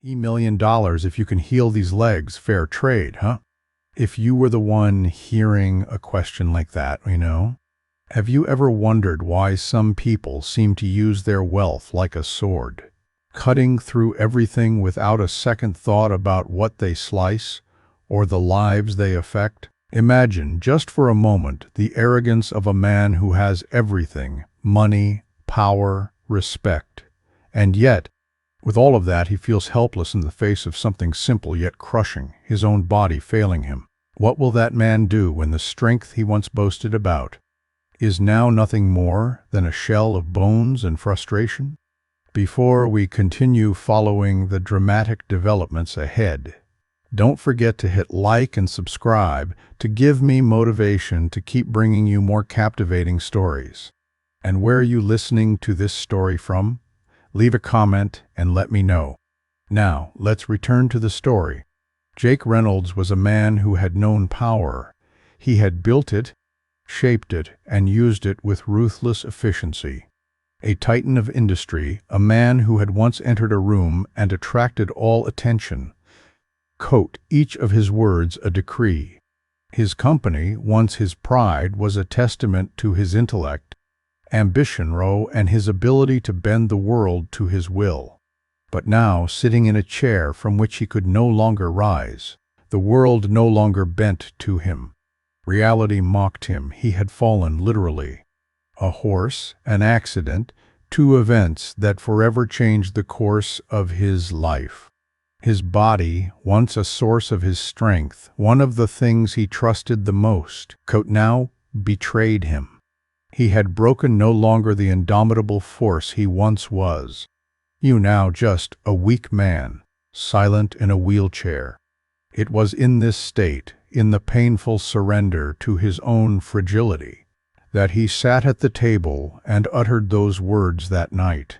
$1 million if you can heal these legs, fair trade, huh? If you were the one hearing a question like that, have you ever wondered why some people seem to use their wealth like a sword, cutting through everything without a second thought about what they slice or the lives they affect? Imagine, just for a moment, the arrogance of a man who has everything: money, power, respect. And yet, with all of that, he feels helpless in the face of something simple yet crushing, his own body failing him. What will that man do when the strength he once boasted about is now nothing more than a shell of bones and frustration? Before we continue following the dramatic developments ahead, don't forget to hit like and subscribe to give me motivation to keep bringing you more captivating stories. And where are you listening to this story from? Leave a comment and let me know. Now, let's return to the story. Jake Reynolds was a man who had known power. He had built it, shaped it, and used it with ruthless efficiency. A titan of industry, a man who had once entered a room and attracted all attention. Each of his words a decree. His company, once his pride, was a testament to his intellect, ambition, and his ability to bend the world to his will. But now, sitting in a chair from which he could no longer rise, the world no longer bent to him. Reality mocked him. He had fallen, literally. A horse, an accident, two events that forever changed the course of his life. His body, once a source of his strength, one of the things he trusted the most, now betrayed him. He had broken no longer the indomitable force he once was. Now just a weak man, silent in a wheelchair. It was in this state, in the painful surrender to his own fragility, that he sat at the table and uttered those words that night.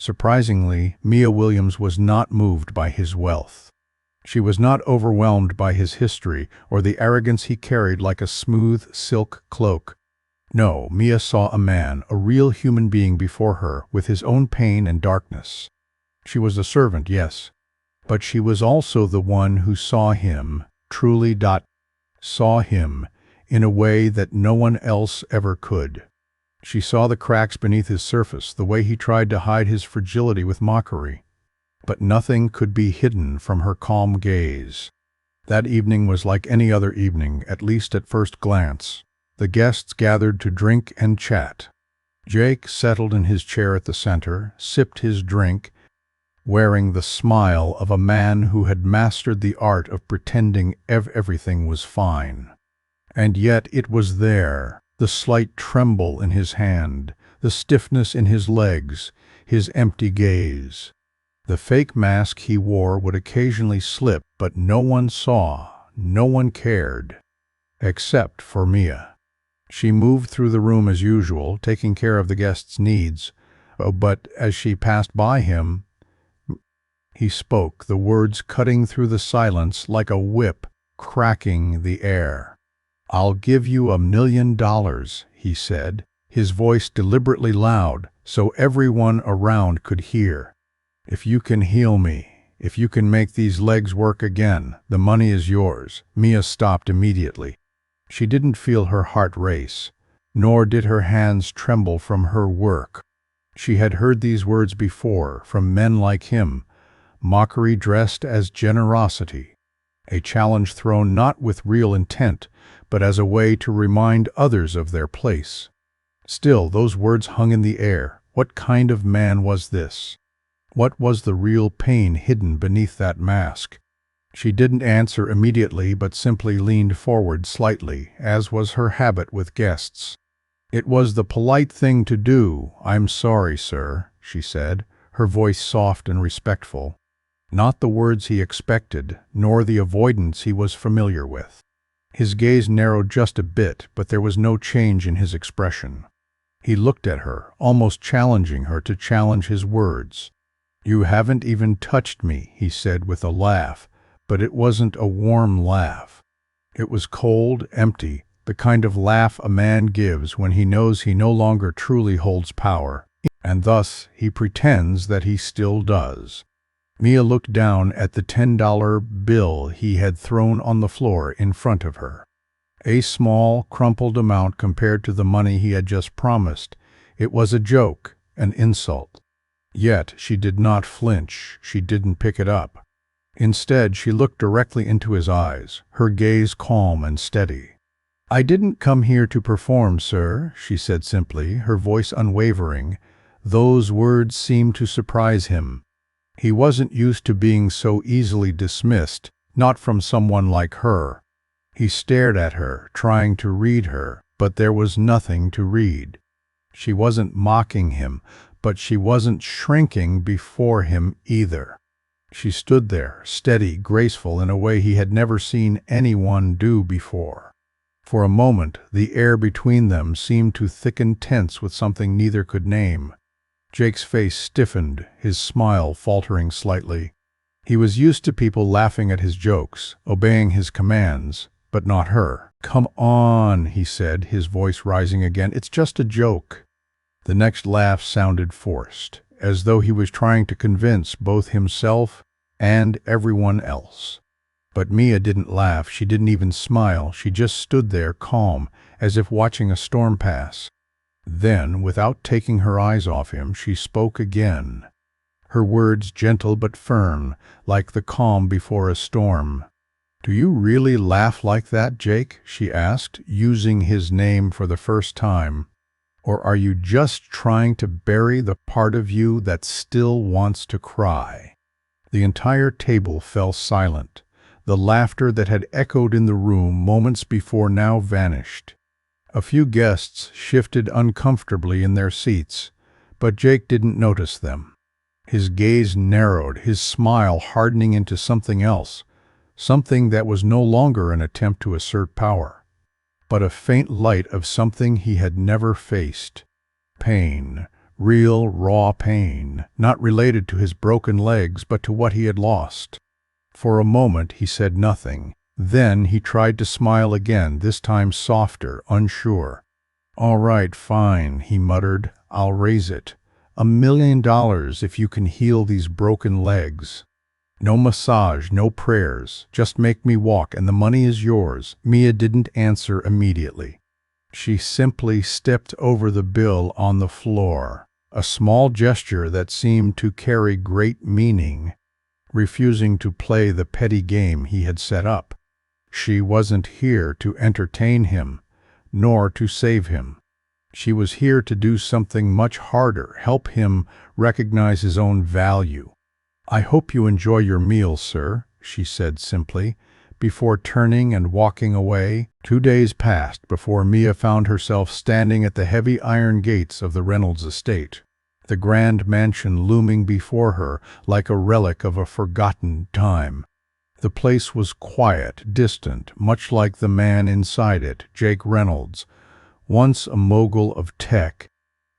Surprisingly, Mia Williams was not moved by his wealth. She was not overwhelmed by his history or the arrogance he carried like a smooth silk cloak. No, Mia saw a man, a real human being before her, with his own pain and darkness. She was a servant, yes, but she was also the one who saw him, truly saw him, in a way that no one else ever could. She saw the cracks beneath his surface, the way he tried to hide his fragility with mockery. But nothing could be hidden from her calm gaze. That evening was like any other evening, at least at first glance. The guests gathered to drink and chat. Jake settled in his chair at the center, sipped his drink, wearing the smile of a man who had mastered the art of pretending everything was fine. And yet it was there, the slight tremble in his hand, the stiffness in his legs, his empty gaze. The fake mask he wore would occasionally slip, but no one saw, no one cared, except for Mia. She moved through the room as usual, taking care of the guests' needs. But as she passed by him, he spoke, the words cutting through the silence like a whip, cracking the air. "I'll give you $1 million, he said, his voice deliberately loud so everyone around could hear. "If you can heal me, if you can make these legs work again, the money is yours." Mia stopped immediately. She didn't feel her heart race, nor did her hands tremble from her work. She had heard these words before, from men like him, mockery dressed as generosity, a challenge thrown not with real intent, but as a way to remind others of their place. Still, those words hung in the air. What kind of man was this? What was the real pain hidden beneath that mask? She didn't answer immediately, but simply leaned forward slightly, as was her habit with guests. It was the polite thing to do. "I'm sorry, sir," she said, her voice soft and respectful. Not the words he expected, nor the avoidance he was familiar with. His gaze narrowed just a bit, but there was no change in his expression. He looked at her, almost challenging her to challenge his words. "You haven't even touched me," he said with a laugh, but it wasn't a warm laugh. It was cold, empty, the kind of laugh a man gives when he knows he no longer truly holds power, and thus he pretends that he still does. Mia looked down at the $10 bill he had thrown on the floor in front of her. A small, crumpled amount compared to the money he had just promised. It was a joke, an insult. Yet she did not flinch. She didn't pick it up. Instead, she looked directly into his eyes, her gaze calm and steady. "I didn't come here to perform, sir," she said simply, her voice unwavering. Those words seemed to surprise him. He wasn't used to being so easily dismissed, not from someone like her. He stared at her, trying to read her, but there was nothing to read. She wasn't mocking him, but she wasn't shrinking before him either. She stood there, steady, graceful in a way he had never seen anyone do before. For a moment, the air between them seemed to thicken tense with something neither could name. Jake's face stiffened, his smile faltering slightly. He was used to people laughing at his jokes, obeying his commands, but not her. "Come on," he said, his voice rising again. "It's just a joke." The next laugh sounded forced, as though he was trying to convince both himself and everyone else. But Mia didn't laugh, she didn't even smile, she just stood there calm, as if watching a storm pass. Then, without taking her eyes off him, she spoke again. Her words gentle but firm, like the calm before a storm. "Do you really laugh like that, Jake?" she asked, using his name for the first time. "Or are you just trying to bury the part of you that still wants to cry?" The entire table fell silent. The laughter that had echoed in the room moments before now vanished. A few guests shifted uncomfortably in their seats, but Jake didn't notice them. His gaze narrowed, his smile hardening into something else, something that was no longer an attempt to assert power, but a faint light of something he had never faced. Pain, real, raw pain, not related to his broken legs, but to what he had lost. For a moment he said nothing. Then he tried to smile again, this time softer, unsure. "All right, fine," he muttered. "I'll raise it. $1 million if you can heal these broken legs. No massage, no prayers. Just make me walk and the money is yours." Mia didn't answer immediately. She simply stepped over the bill on the floor, a small gesture that seemed to carry great meaning, refusing to play the petty game he had set up. She wasn't here to entertain him, nor to save him. She was here to do something much harder, help him recognize his own value. "I hope you enjoy your meal, sir," she said simply, before turning and walking away. 2 days passed before Mia found herself standing at the heavy iron gates of the Reynolds estate, the grand mansion looming before her like a relic of a forgotten time. The place was quiet, distant, much like the man inside it, Jake Reynolds, once a mogul of tech,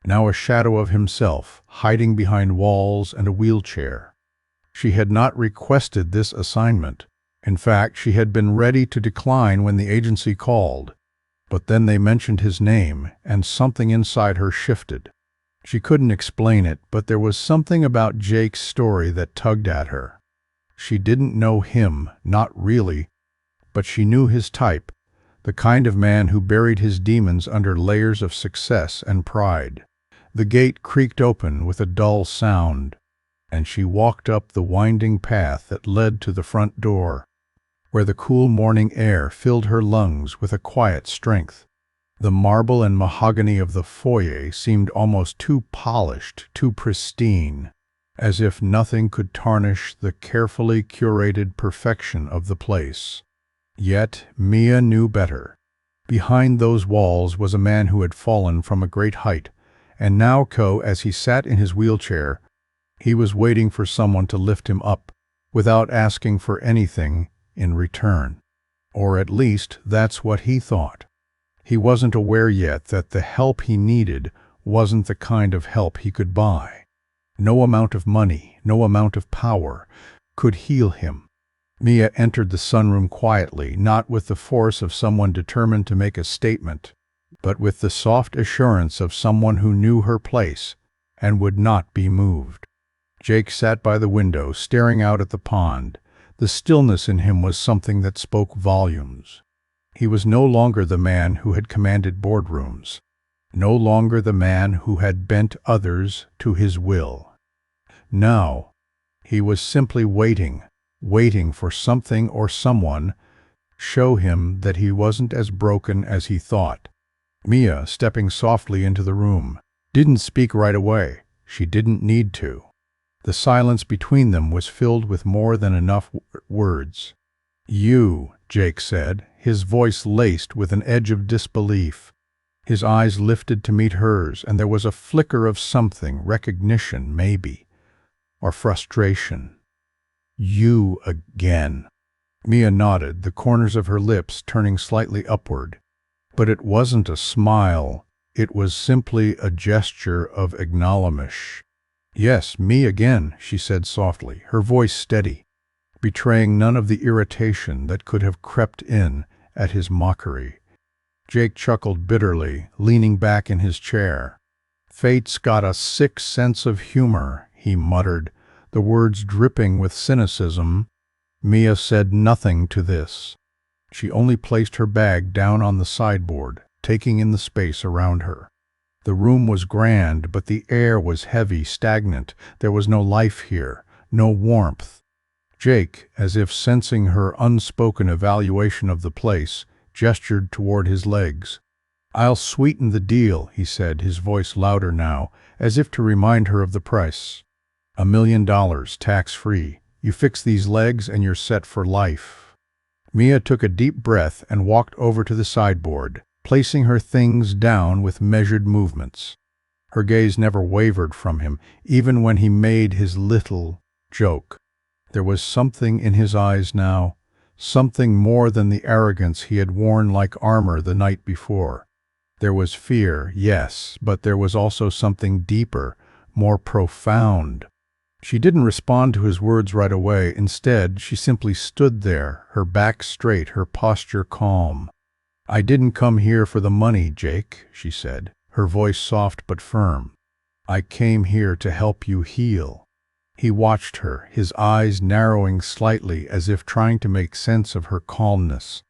now a shadow of himself, hiding behind walls and a wheelchair. She had not requested this assignment. In fact, she had been ready to decline when the agency called. But then they mentioned his name, and something inside her shifted. She couldn't explain it, but there was something about Jake's story that tugged at her. She didn't know him, not really, but she knew his type, the kind of man who buried his demons under layers of success and pride. The gate creaked open with a dull sound, and she walked up the winding path that led to the front door, where the cool morning air filled her lungs with a quiet strength. The marble and mahogany of the foyer seemed almost too polished, too pristine, as if nothing could tarnish the carefully curated perfection of the place. Yet Mia knew better. Behind those walls was a man who had fallen from a great height, and now, as he sat in his wheelchair, he was waiting for someone to lift him up, without asking for anything in return. Or at least that's what he thought. He wasn't aware yet that the help he needed wasn't the kind of help he could buy. No amount of money, no amount of power could heal him. Mia entered the sunroom quietly, not with the force of someone determined to make a statement, but with the soft assurance of someone who knew her place and would not be moved. Jake sat by the window, staring out at the pond. The stillness in him was something that spoke volumes. He was no longer the man who had commanded boardrooms, no longer the man who had bent others to his will. Now, he was simply waiting for something or someone show him that he wasn't as broken as he thought. Mia, stepping softly into the room, didn't speak right away. She didn't need to. The silence between them was filled with more than enough words. "You," Jake said, his voice laced with an edge of disbelief. His eyes lifted to meet hers, and there was a flicker of something, recognition maybe, or frustration. "You again." Mia nodded, the corners of her lips turning slightly upward. But it wasn't a smile, it was simply a gesture of acknowledgment. "Yes, me again," she said softly, her voice steady, betraying none of the irritation that could have crept in at his mockery. Jake chuckled bitterly, leaning back in his chair. "Fate's got a sick sense of humor," he muttered, the words dripping with cynicism. Mia said nothing to this. She only placed her bag down on the sideboard, taking in the space around her. The room was grand, but the air was heavy, stagnant. There was no life here, no warmth. Jake, as if sensing her unspoken evaluation of the place, gestured toward his legs. "I'll sweeten the deal," he said, his voice louder now, as if to remind her of the price. $1 million, tax-free. You fix these legs and you're set for life." Mia took a deep breath and walked over to the sideboard, placing her things down with measured movements. Her gaze never wavered from him, even when he made his little joke. There was something in his eyes now, something more than the arrogance he had worn like armor the night before. There was fear, yes, but there was also something deeper, more profound. She didn't respond to his words right away. Instead, she simply stood there, her back straight, her posture calm. "I didn't come here for the money, Jake," she said, her voice soft but firm. "I came here to help you heal." He watched her, his eyes narrowing slightly as if trying to make sense of her calmness.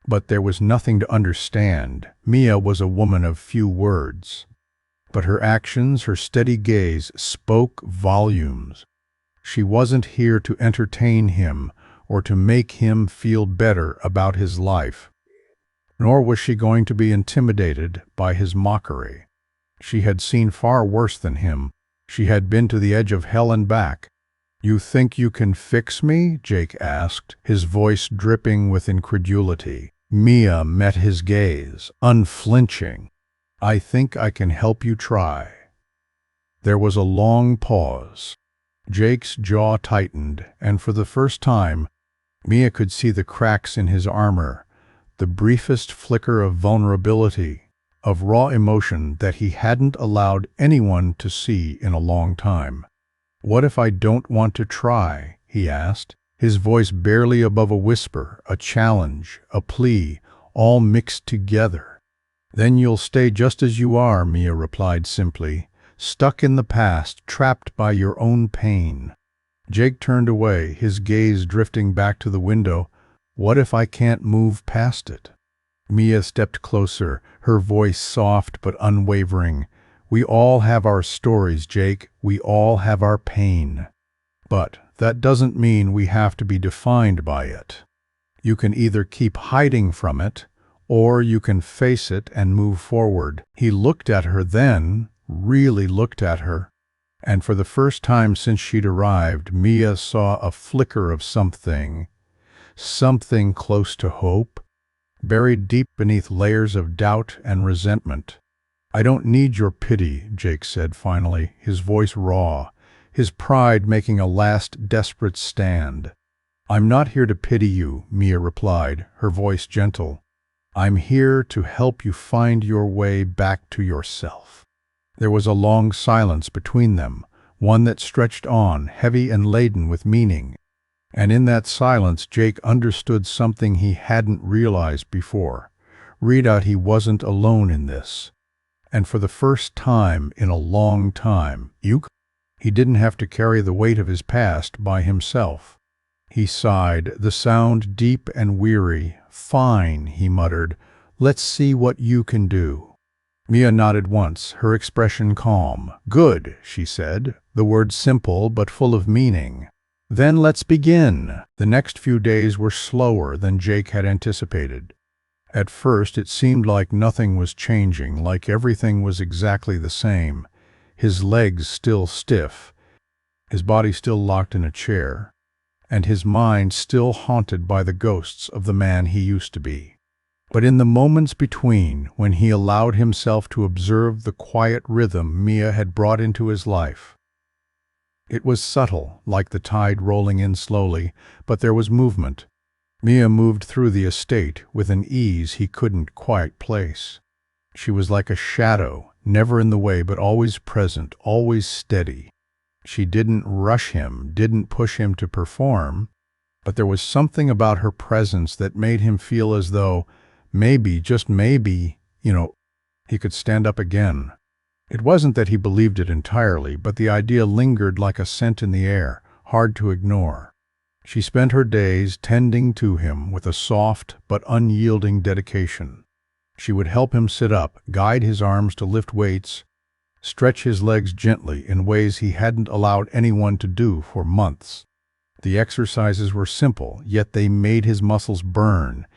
But there was nothing to understand. Mia was a woman of few words. But her actions, her steady gaze, spoke volumes. She wasn't here to entertain him or to make him feel better about his life. Nor was she going to be intimidated by his mockery. She had seen far worse than him. She had been to the edge of hell and back. "You think you can fix me?" Jake asked, his voice dripping with incredulity. Mia met his gaze, unflinching. "I think I can help you try." There was a long pause. Jake's jaw tightened, and for the first time, Mia could see the cracks in his armor, the briefest flicker of vulnerability, of raw emotion that he hadn't allowed anyone to see in a long time. "What if I don't want to try?" he asked, his voice barely above a whisper, a challenge, a plea, all mixed together. "Then you'll stay just as you are," Mia replied simply, "stuck in the past, trapped by your own pain." Jake turned away, his gaze drifting back to the window. "What if I can't move past it?" Mia stepped closer, her voice soft but unwavering. "We all have our stories, Jake. We all have our pain. But that doesn't mean we have to be defined by it. You can either keep hiding from it, or you can face it and move forward." He looked at her then, really looked at her. And for the first time since she'd arrived, Mia saw a flicker of something close to hope, buried deep beneath layers of doubt and resentment. "I don't need your pity," Jake said finally, his voice raw, his pride making a last desperate stand. "I'm not here to pity you," Mia replied, her voice gentle. "I'm here to help you find your way back to yourself." There was a long silence between them, one that stretched on, heavy and laden with meaning. And in that silence, Jake understood something he hadn't realized before. He wasn't alone in this. And for the first time in a long time, He didn't have to carry the weight of his past by himself. He sighed, the sound deep and weary. "Fine," he muttered. "Let's see what you can do." Mia nodded once, her expression calm. "Good," she said, the words simple but full of meaning. "Then let's begin." The next few days were slower than Jake had anticipated. At first it seemed like nothing was changing, like everything was exactly the same. His legs still stiff, his body still locked in a chair, and his mind still haunted by the ghosts of the man he used to be. But in the moments between, when he allowed himself to observe the quiet rhythm Mia had brought into his life, it was subtle, like the tide rolling in slowly, but there was movement. Mia moved through the estate with an ease he couldn't quite place. She was like a shadow, never in the way but always present, always steady. She didn't rush him, didn't push him to perform, but there was something about her presence that made him feel as though, maybe, just maybe, he could stand up again. It wasn't that he believed it entirely, but the idea lingered like a scent in the air, hard to ignore. She spent her days tending to him with a soft but unyielding dedication. She would help him sit up, guide his arms to lift weights, stretch his legs gently in ways he hadn't allowed anyone to do for months. The exercises were simple, yet they made his muscles burn,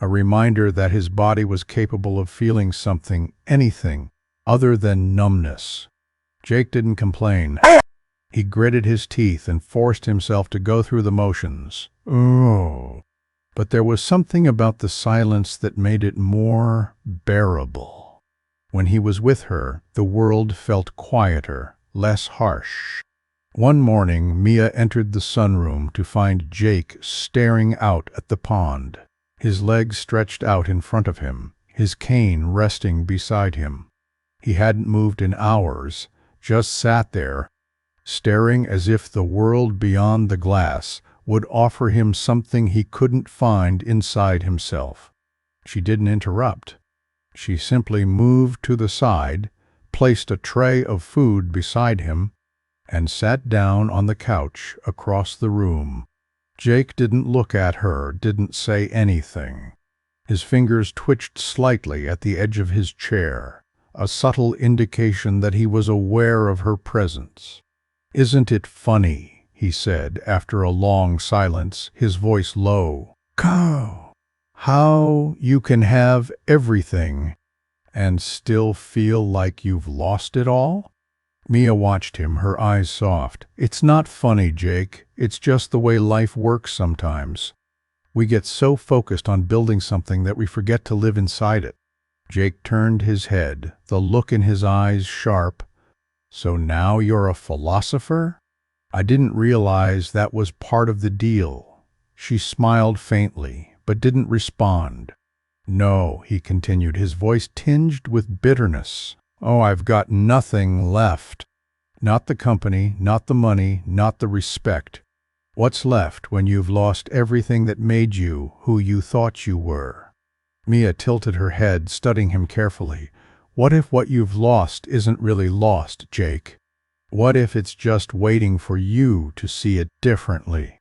a reminder that his body was capable of feeling something, anything, other than numbness. Jake didn't complain. He gritted his teeth and forced himself to go through the motions. Oh. But there was something about the silence that made it more bearable. When he was with her, the world felt quieter, less harsh. One morning, Mia entered the sunroom to find Jake staring out at the pond, his legs stretched out in front of him, his cane resting beside him. He hadn't moved in hours, just sat there, staring as if the world beyond the glass would offer him something he couldn't find inside himself. She didn't interrupt. She simply moved to the side, placed a tray of food beside him, and sat down on the couch across the room. Jake didn't look at her, didn't say anything. His fingers twitched slightly at the edge of his chair, a subtle indication that he was aware of her presence. "Isn't it funny," he said after a long silence, his voice low, "how you can have everything and still feel like you've lost it all?" Mia watched him, her eyes soft. "It's not funny, Jake. It's just the way life works sometimes. We get so focused on building something that we forget to live inside it." Jake turned his head, the look in his eyes sharp. "So now you're a philosopher? I didn't realize that was part of the deal." She smiled faintly, but didn't respond. "No," he continued, his voice tinged with bitterness. "Oh, I've got nothing left. Not the company, not the money, not the respect. What's left when you've lost everything that made you who you thought you were?" Mia tilted her head, studying him carefully. "What if what you've lost isn't really lost, Jake? What if it's just waiting for you to see it differently?"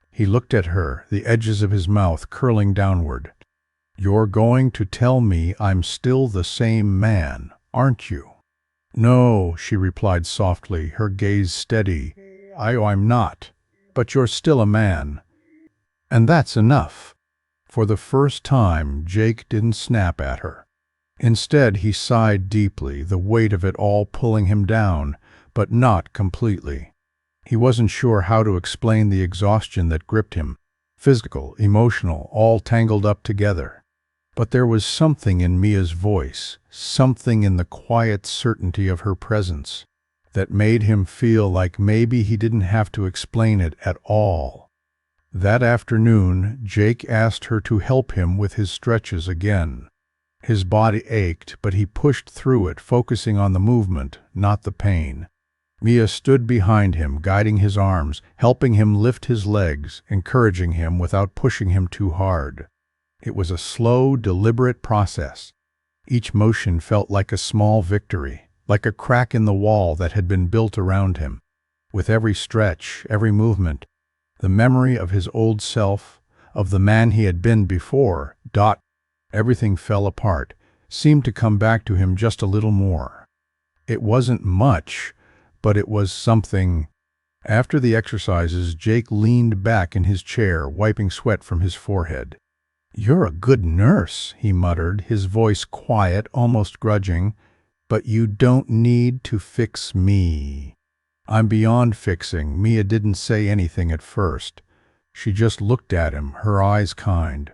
He looked at her, the edges of his mouth curling downward. "You're going to tell me I'm still the same man, aren't you?" "No," she replied softly, her gaze steady. I'm not. But you're still a man. And that's enough." For the first time, Jake didn't snap at her. Instead, he sighed deeply, the weight of it all pulling him down, but not completely. He wasn't sure how to explain the exhaustion that gripped him, physical, emotional, all tangled up together. But there was something in Mia's voice, something in the quiet certainty of her presence, that made him feel like maybe he didn't have to explain it at all. That afternoon, Jake asked her to help him with his stretches again. His body ached, but he pushed through it, focusing on the movement, not the pain. Mia stood behind him, guiding his arms, helping him lift his legs, encouraging him without pushing him too hard. It was a slow, deliberate process. Each motion felt like a small victory, like a crack in the wall that had been built around him. With every stretch, every movement, the memory of his old self, of the man he had been before, everything fell apart, seemed to come back to him just a little more. It wasn't much, but it was something. After the exercises, Jake leaned back in his chair, wiping sweat from his forehead. "You're a good nurse," he muttered, his voice quiet, almost grudging, "but you don't need to fix me." "I'm beyond fixing." Mia didn't say anything at first. She just looked at him, her eyes kind.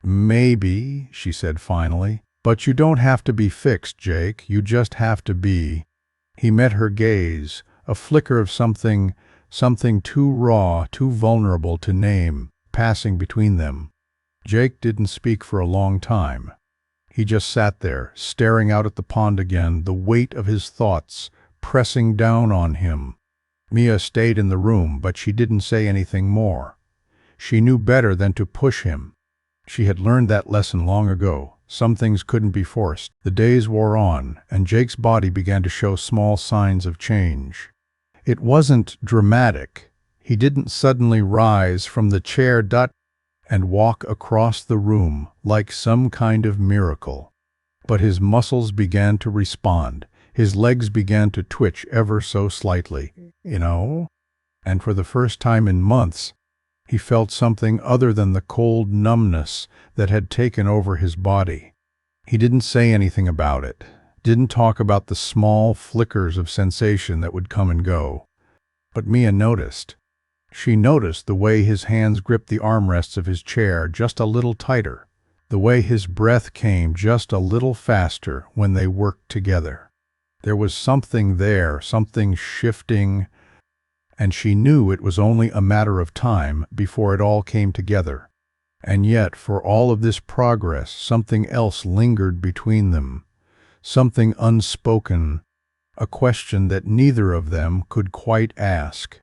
"Maybe," she said finally, "but you don't have to be fixed, Jake. You just have to be." He met her gaze, a flicker of something too raw, too vulnerable to name, passing between them. Jake didn't speak for a long time. He just sat there, staring out at the pond again, the weight of his thoughts pressing down on him. Mia stayed in the room, but she didn't say anything more. She knew better than to push him. She had learned that lesson long ago. Some things couldn't be forced. The days wore on, and Jake's body began to show small signs of change. It wasn't dramatic. He didn't suddenly rise from the chair and walk across the room like some kind of miracle. But his muscles began to respond. His legs began to twitch ever so slightly, and for the first time in months, he felt something other than the cold numbness that had taken over his body. He didn't say anything about it, didn't talk about the small flickers of sensation that would come and go. But Mia noticed. She noticed the way his hands gripped the armrests of his chair just a little tighter, the way his breath came just a little faster when they worked together. There was something there, something shifting, and she knew it was only a matter of time before it all came together. And yet, for all of this progress, something else lingered between them, something unspoken, a question that neither of them could quite ask.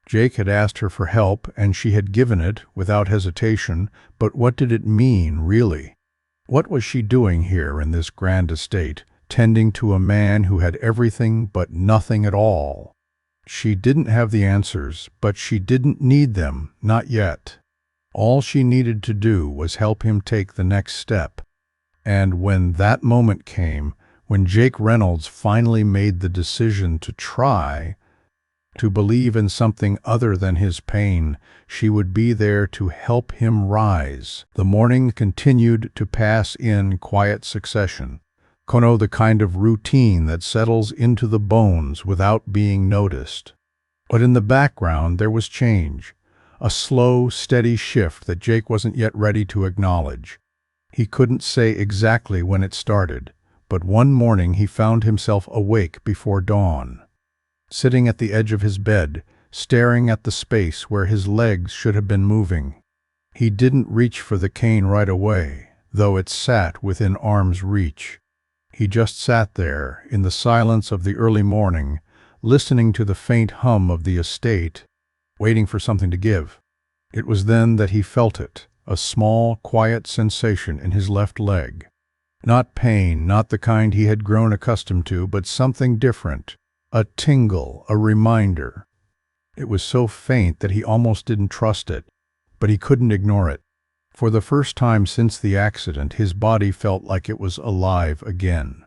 Jake had asked her for help, and she had given it without hesitation, but what did it mean, really? What was she doing here in this grand estate, tending to a man who had everything but nothing at all? She didn't have the answers, but she didn't need them, not yet. All she needed to do was help him take the next step. And when that moment came, when Jake Reynolds finally made the decision to try, to believe in something other than his pain, she would be there to help him rise. The morning continued to pass in quiet succession. The kind of routine that settles into the bones without being noticed. But in the background there was change, a slow, steady shift that Jake wasn't yet ready to acknowledge. He couldn't say exactly when it started, but one morning he found himself awake before dawn, sitting at the edge of his bed, staring at the space where his legs should have been moving. He didn't reach for the cane right away, though it sat within arm's reach. He just sat there, in the silence of the early morning, listening to the faint hum of the estate, waiting for something to give. It was then that he felt it, a small, quiet sensation in his left leg. Not pain, not the kind he had grown accustomed to, but something different. A tingle, a reminder. It was so faint that he almost didn't trust it, but he couldn't ignore it. For the first time since the accident, his body felt like it was alive again.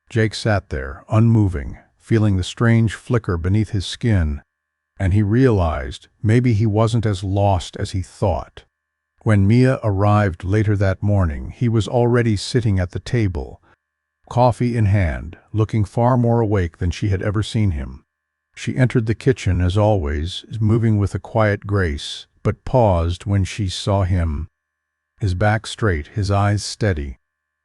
Jake sat there, unmoving, feeling the strange flicker beneath his skin, and he realized maybe he wasn't as lost as he thought. When Mia arrived later that morning, he was already sitting at the table, coffee in hand, looking far more awake than she had ever seen him. She entered the kitchen as always, moving with a quiet grace, but paused when she saw him. His back straight, his eyes steady.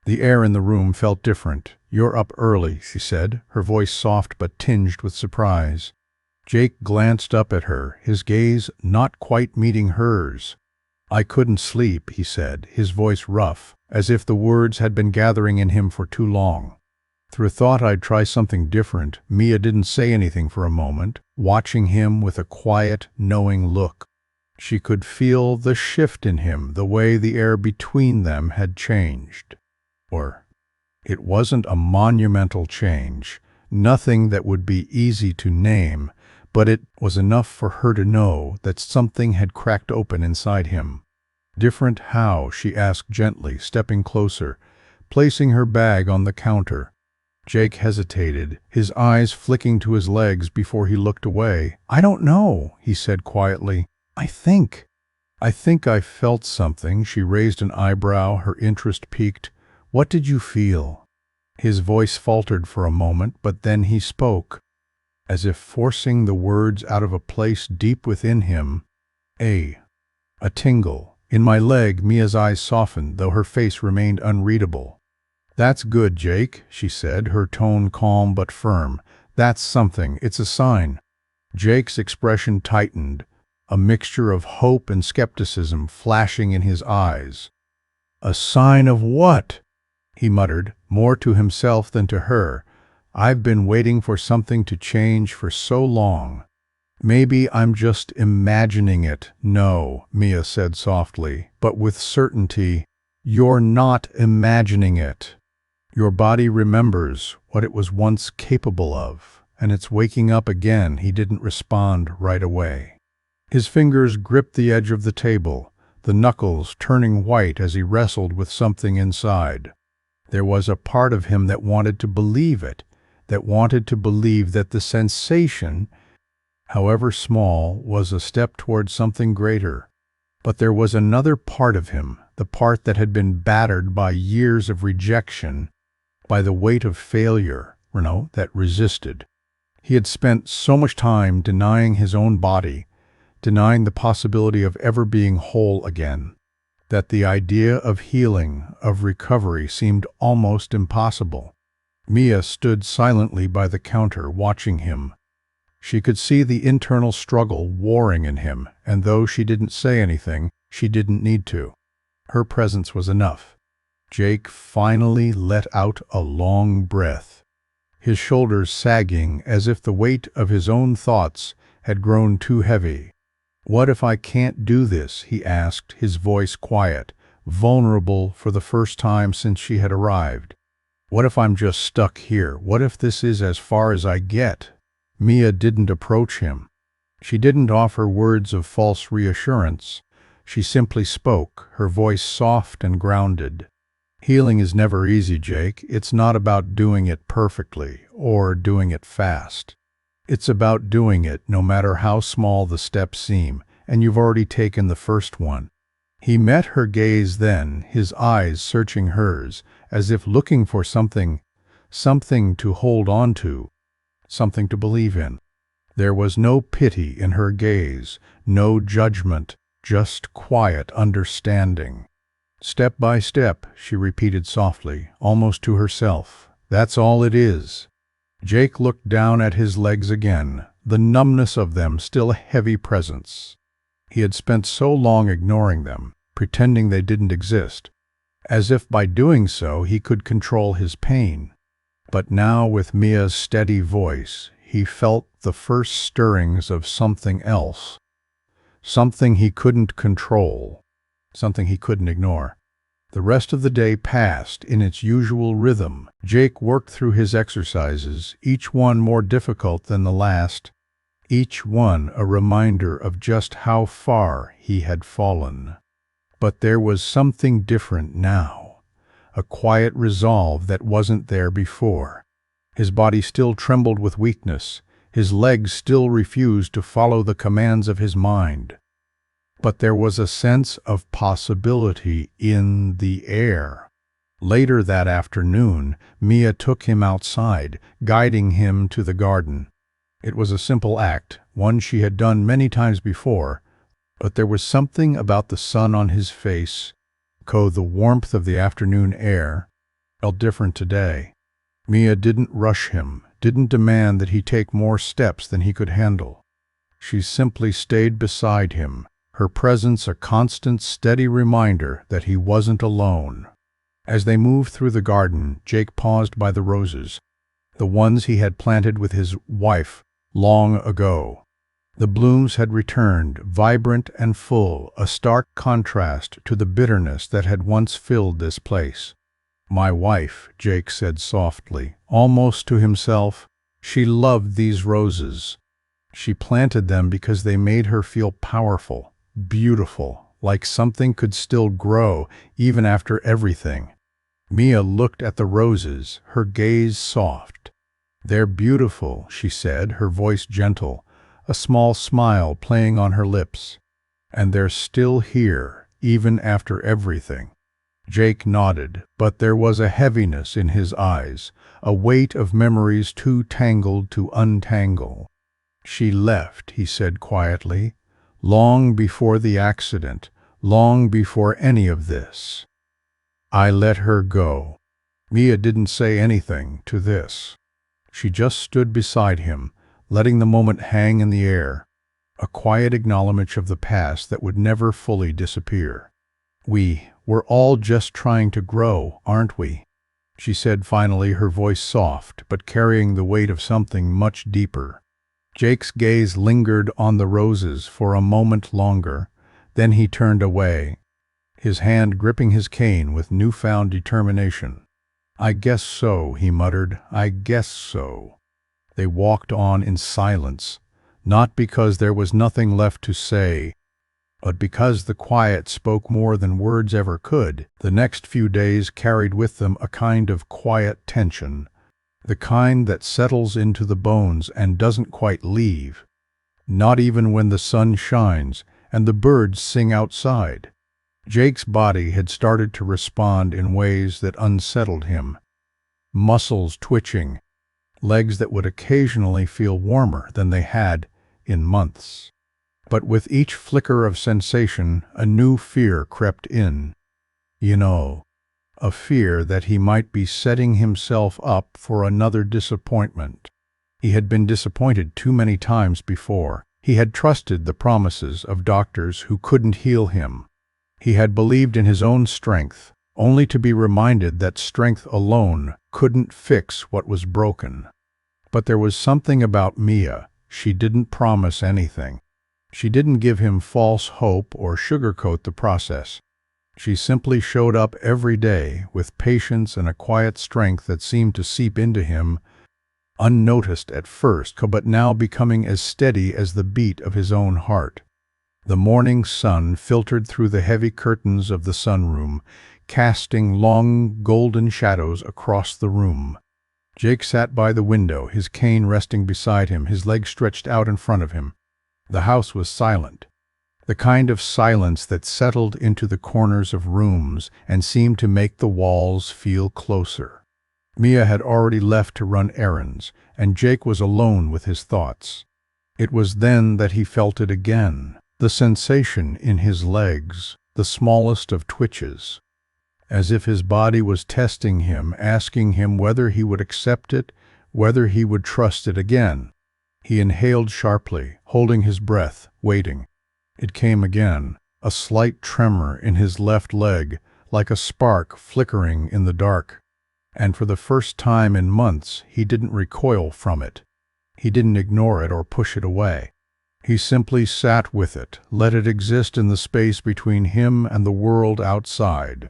The air in the room felt different. "You're up early," she said, her voice soft but tinged with surprise. Jake glanced up at her, his gaze not quite meeting hers. "I couldn't sleep," he said, his voice rough, as if the words had been gathering in him for too long. Thought I'd try something different." Mia didn't say anything for a moment, watching him with a quiet, knowing look. She could feel the shift in him, the way the air between them had changed. Or, it wasn't a monumental change, nothing that would be easy to name, but it was enough for her to know that something had cracked open inside him. "Different how?" she asked gently, stepping closer, placing her bag on the counter. Jake hesitated, his eyes flicking to his legs before he looked away. "I don't know," he said quietly. I think I felt something." She raised an eyebrow, her interest piqued. "What did you feel?" His voice faltered for a moment, but then he spoke, as if forcing the words out of a place deep within him. A tingle. In my leg." Mia's eyes softened, though her face remained unreadable. "That's good, Jake," she said, her tone calm but firm. "That's something. It's a sign." Jake's expression tightened, a mixture of hope and skepticism flashing in his eyes. "A sign of what?" he muttered, more to himself than to her. "I've been waiting for something to change for so long. Maybe I'm just imagining it." "No," Mia said softly, but with certainty. "You're not imagining it. Your body remembers what it was once capable of, and it's waking up again." He didn't respond right away. His fingers gripped the edge of the table, the knuckles turning white as he wrestled with something inside. There was a part of him that wanted to believe it, that wanted to believe that the sensation, however small, was a step towards something greater. But there was another part of him, the part that had been battered by years of rejection, by the weight of failure, that resisted. He had spent so much time denying his own body, denying the possibility of ever being whole again, that the idea of healing, of recovery, seemed almost impossible. Mia stood silently by the counter, watching him. She could see the internal struggle warring in him, and though she didn't say anything, she didn't need to. Her presence was enough. Jake finally let out a long breath, his shoulders sagging as if the weight of his own thoughts had grown too heavy. "What if I can't do this?" he asked, his voice quiet, vulnerable for the first time since she had arrived. "What if I'm just stuck here? What if this is as far as I get?" Mia didn't approach him. She didn't offer words of false reassurance. She simply spoke, her voice soft and grounded. "Healing is never easy, Jake. It's not about doing it perfectly or doing it fast. It's about doing it no matter how small the steps seem, and you've already taken the first one." He met her gaze then, his eyes searching hers, as if looking for something to hold on to, something to believe in. There was no pity in her gaze, no judgment, just quiet understanding. "Step by step," she repeated softly, almost to herself. "That's all it is." Jake looked down at his legs again, the numbness of them still a heavy presence. He had spent so long ignoring them, pretending they didn't exist, as if by doing so he could control his pain. But now, with Mia's steady voice, he felt the first stirrings of something else, something he couldn't control, something he couldn't ignore. The rest of the day passed in its usual rhythm. Jake worked through his exercises, each one more difficult than the last, each one a reminder of just how far he had fallen. But there was something different now, a quiet resolve that wasn't there before. His body still trembled with weakness, his legs still refused to follow the commands of his mind. But there was a sense of possibility in the air. Later that afternoon, Mia took him outside, guiding him to the garden. It was a simple act, one she had done many times before, but there was something about the sun on his face, the warmth of the afternoon air, felt different today. Mia didn't rush him, didn't demand that he take more steps than he could handle. She simply stayed beside him, her presence a constant, steady reminder that he wasn't alone. As they moved through the garden, Jake paused by the roses, the ones he had planted with his wife long ago. The blooms had returned, vibrant and full, a stark contrast to the bitterness that had once filled this place. "My wife," Jake said softly, almost to himself, "she loved these roses." She planted them because they made her feel powerful, beautiful, like something could still grow even after everything. Mia looked at the roses, her gaze soft. "They're beautiful," she said, her voice gentle, a small smile playing on her lips. "And they're still here, even after everything." Jake nodded, but there was a heaviness in his eyes, a weight of memories too tangled to untangle. "She left," he said quietly, "long before the accident, long before any of this. I let her go." Mia didn't say anything to this. She just stood beside him, letting the moment hang in the air, a quiet acknowledgement of the past that would never fully disappear. We're all just trying to grow, aren't we?" she said finally, her voice soft, but carrying the weight of something much deeper. Jake's gaze lingered on the roses for a moment longer, then he turned away, his hand gripping his cane with newfound determination. "I guess so," he muttered, "I guess so." They walked on in silence, not because there was nothing left to say, but because the quiet spoke more than words ever could. The next few days carried with them a kind of quiet tension, the kind that settles into the bones and doesn't quite leave, not even when the sun shines and the birds sing outside. Jake's body had started to respond in ways that unsettled him. Muscles twitching, legs that would occasionally feel warmer than they had in months. But with each flicker of sensation, a new fear crept in. A fear that he might be setting himself up for another disappointment. He had been disappointed too many times before. He had trusted the promises of doctors who couldn't heal him. He had believed in his own strength, only to be reminded that strength alone couldn't fix what was broken. But there was something about Mia. She didn't promise anything. She didn't give him false hope or sugarcoat the process. She simply showed up every day with patience and a quiet strength that seemed to seep into him, unnoticed at first, but now becoming as steady as the beat of his own heart. The morning sun filtered through the heavy curtains of the sunroom, casting long golden shadows across the room. Jake sat by the window, his cane resting beside him, his legs stretched out in front of him. The house was silent, the kind of silence that settled into the corners of rooms and seemed to make the walls feel closer. Mia had already left to run errands, and Jake was alone with his thoughts. It was then that he felt it again, the sensation in his legs, the smallest of twitches, as if his body was testing him, asking him whether he would accept it, whether he would trust it again. He inhaled sharply, holding his breath, waiting. It came again, a slight tremor in his left leg, like a spark flickering in the dark. And for the first time in months, he didn't recoil from it. He didn't ignore it or push it away. He simply sat with it, let it exist in the space between him and the world outside.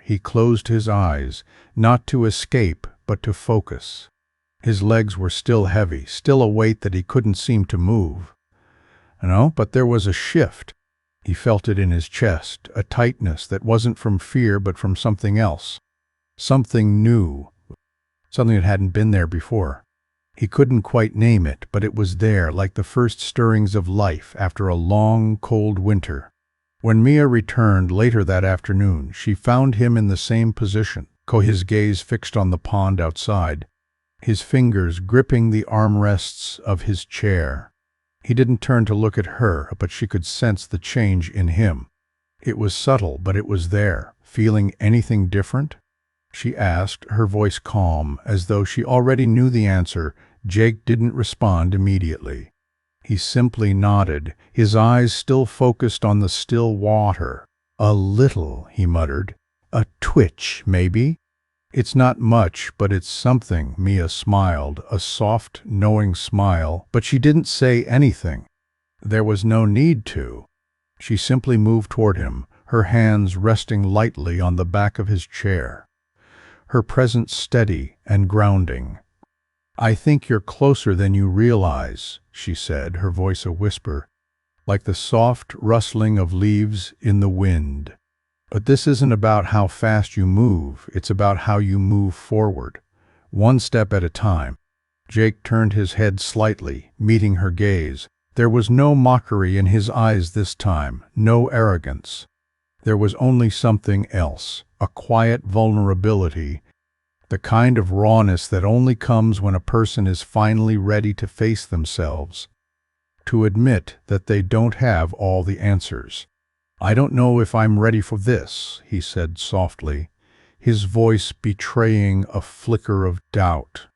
He closed his eyes, not to escape, but to focus. His legs were still heavy, still a weight that he couldn't seem to move. But there was a shift. He felt it in his chest, a tightness that wasn't from fear but from something else. Something new, something that hadn't been there before. He couldn't quite name it, but it was there, like the first stirrings of life after a long, cold winter. When Mia returned later that afternoon, she found him in the same position, his gaze fixed on the pond outside, his fingers gripping the armrests of his chair. He didn't turn to look at her, but she could sense the change in him. It was subtle, but it was there. "Feeling anything different?" she asked, her voice calm, as though she already knew the answer. Jake didn't respond immediately. He simply nodded, his eyes still focused on the still water. "A little," he muttered. "A twitch, maybe?" "It's not much, but it's something," Mia smiled, a soft, knowing smile, but she didn't say anything. There was no need to. She simply moved toward him, her hands resting lightly on the back of his chair, her presence steady and grounding. "I think you're closer than you realize," she said, her voice a whisper, like the soft rustling of leaves in the wind. "But this isn't about how fast you move, it's about how you move forward, one step at a time." Jake turned his head slightly, meeting her gaze. There was no mockery in his eyes this time, no arrogance. There was only something else, a quiet vulnerability, the kind of rawness that only comes when a person is finally ready to face themselves, to admit that they don't have all the answers. "I don't know if I'm ready for this," he said softly, his voice betraying a flicker of doubt.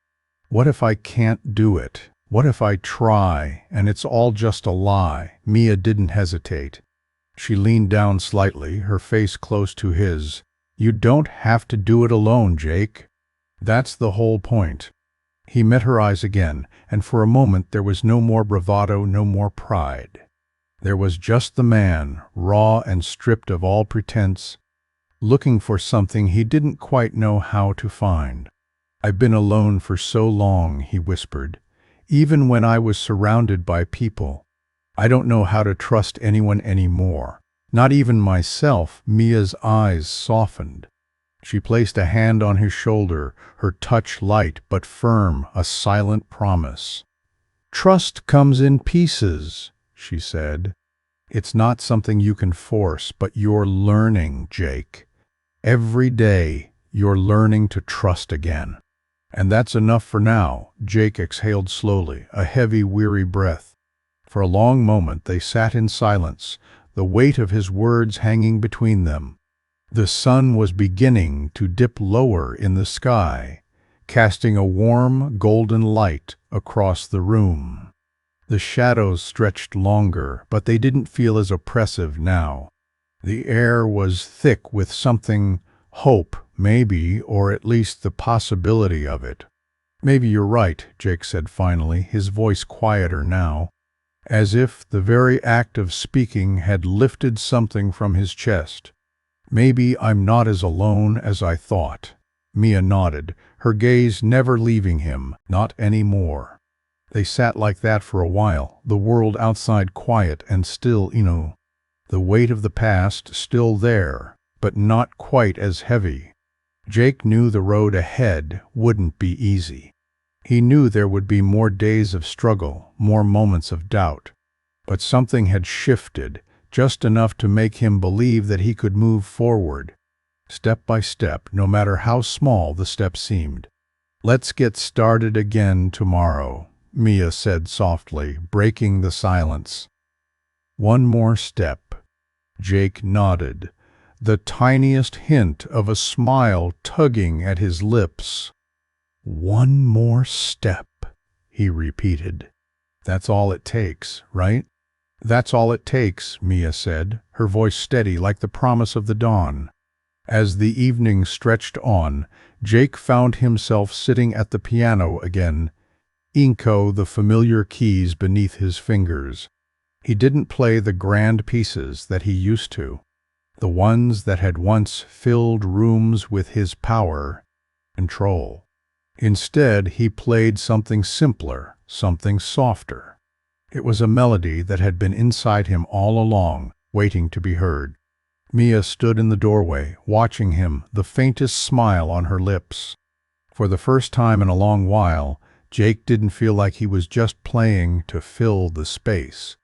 "What if I can't do it? What if I try, and it's all just a lie?" Mia didn't hesitate. She leaned down slightly, her face close to his. "You don't have to do it alone, Jake. That's the whole point." He met her eyes again, and for a moment there was no more bravado, no more pride. There was just the man, raw and stripped of all pretense, looking for something he didn't quite know how to find. "I've been alone for so long," he whispered, "even when I was surrounded by people. I don't know how to trust anyone anymore, not even myself." Mia's eyes softened. She placed a hand on his shoulder, her touch light but firm, a silent promise. "Trust comes in pieces," she said. "It's not something you can force, but you're learning, Jake. Every day, you're learning to trust again." "And that's enough for now." Jake exhaled slowly, a heavy, weary breath. For a long moment they sat in silence, the weight of his words hanging between them. The sun was beginning to dip lower in the sky, casting a warm, golden light across the room. The shadows stretched longer, but they didn't feel as oppressive now. The air was thick with something, hope, maybe, or at least the possibility of it. "Maybe you're right," Jake said finally, his voice quieter now, as if the very act of speaking had lifted something from his chest. "Maybe I'm not as alone as I thought." Mia nodded, her gaze never leaving him, not anymore. They sat like that for a while, the world outside quiet and still, the weight of the past still there, but not quite as heavy. Jake knew the road ahead wouldn't be easy. He knew there would be more days of struggle, more moments of doubt. But something had shifted, just enough to make him believe that he could move forward, step by step, no matter how small the step seemed. "Let's get started again tomorrow," Mia said softly, breaking the silence. "One more step." Jake nodded, the tiniest hint of a smile tugging at his lips. "One more step," he repeated. "That's all it takes, right?" "That's all it takes," Mia said, her voice steady like the promise of the dawn. As the evening stretched on, Jake found himself sitting at the piano again, inco the familiar keys beneath his fingers. He didn't play the grand pieces that he used to, the ones that had once filled rooms with his power, control. Instead, he played something simpler, something softer. It was a melody that had been inside him all along, waiting to be heard. Mia stood in the doorway, watching him, the faintest smile on her lips. For the first time in a long while, Jake didn't feel like he was just playing to fill the space.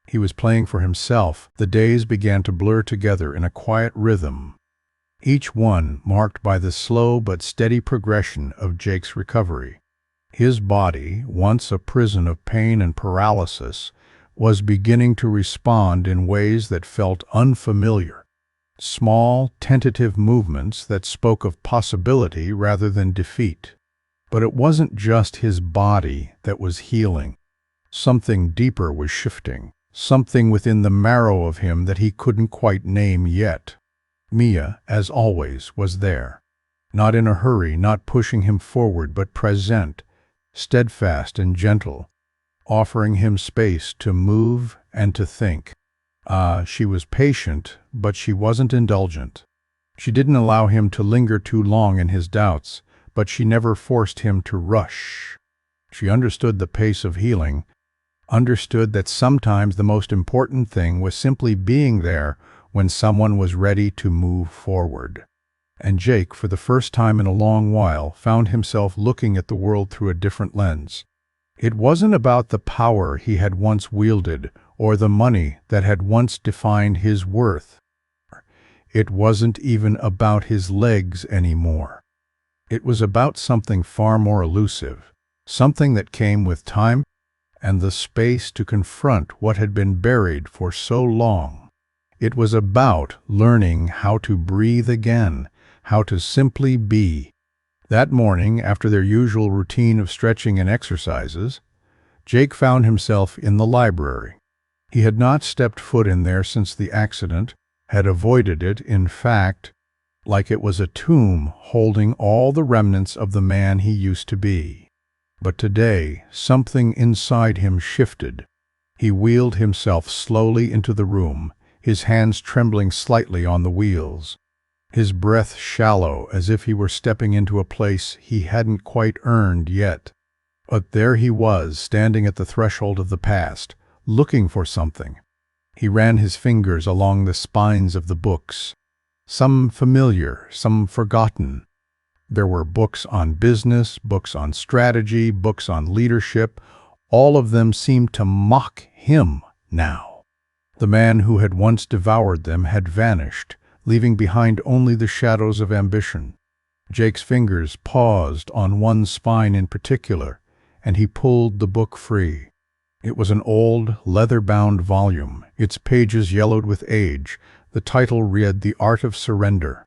He was playing for himself. The days began to blur together in a quiet rhythm, each one marked by the slow but steady progression of Jake's recovery. His body, once a prison of pain and paralysis, was beginning to respond in ways that felt unfamiliar. Small, tentative movements that spoke of possibility rather than defeat. But it wasn't just his body that was healing. Something deeper was shifting, something within the marrow of him that he couldn't quite name yet. Mia, as always, was there. Not in a hurry, not pushing him forward, but present, steadfast and gentle, offering him space to move and to think. She was patient, but she wasn't indulgent. She didn't allow him to linger too long in his doubts, but she never forced him to rush. She understood the pace of healing, understood that sometimes the most important thing was simply being there when someone was ready to move forward. And Jake, for the first time in a long while, found himself looking at the world through a different lens. It wasn't about the power he had once wielded or the money that had once defined his worth. It wasn't even about his legs anymore. It was about something far more elusive, something that came with time and the space to confront what had been buried for so long. It was about learning how to breathe again, how to simply be. That morning, after their usual routine of stretching and exercises, Jake found himself in the library. He had not stepped foot in there since the accident, had avoided it, in fact, like it was a tomb holding all the remnants of the man he used to be. But today, something inside him shifted. He wheeled himself slowly into the room, his hands trembling slightly on the wheels, his breath shallow as if he were stepping into a place he hadn't quite earned yet. But there he was, standing at the threshold of the past, looking for something. He ran his fingers along the spines of the books, some familiar, some forgotten. There were books on business, books on strategy, books on leadership. All of them seemed to mock him now. The man who had once devoured them had vanished, leaving behind only the shadows of ambition. Jake's fingers paused on one spine in particular, and he pulled the book free. It was an old, leather-bound volume, its pages yellowed with age. The title read The Art of Surrender.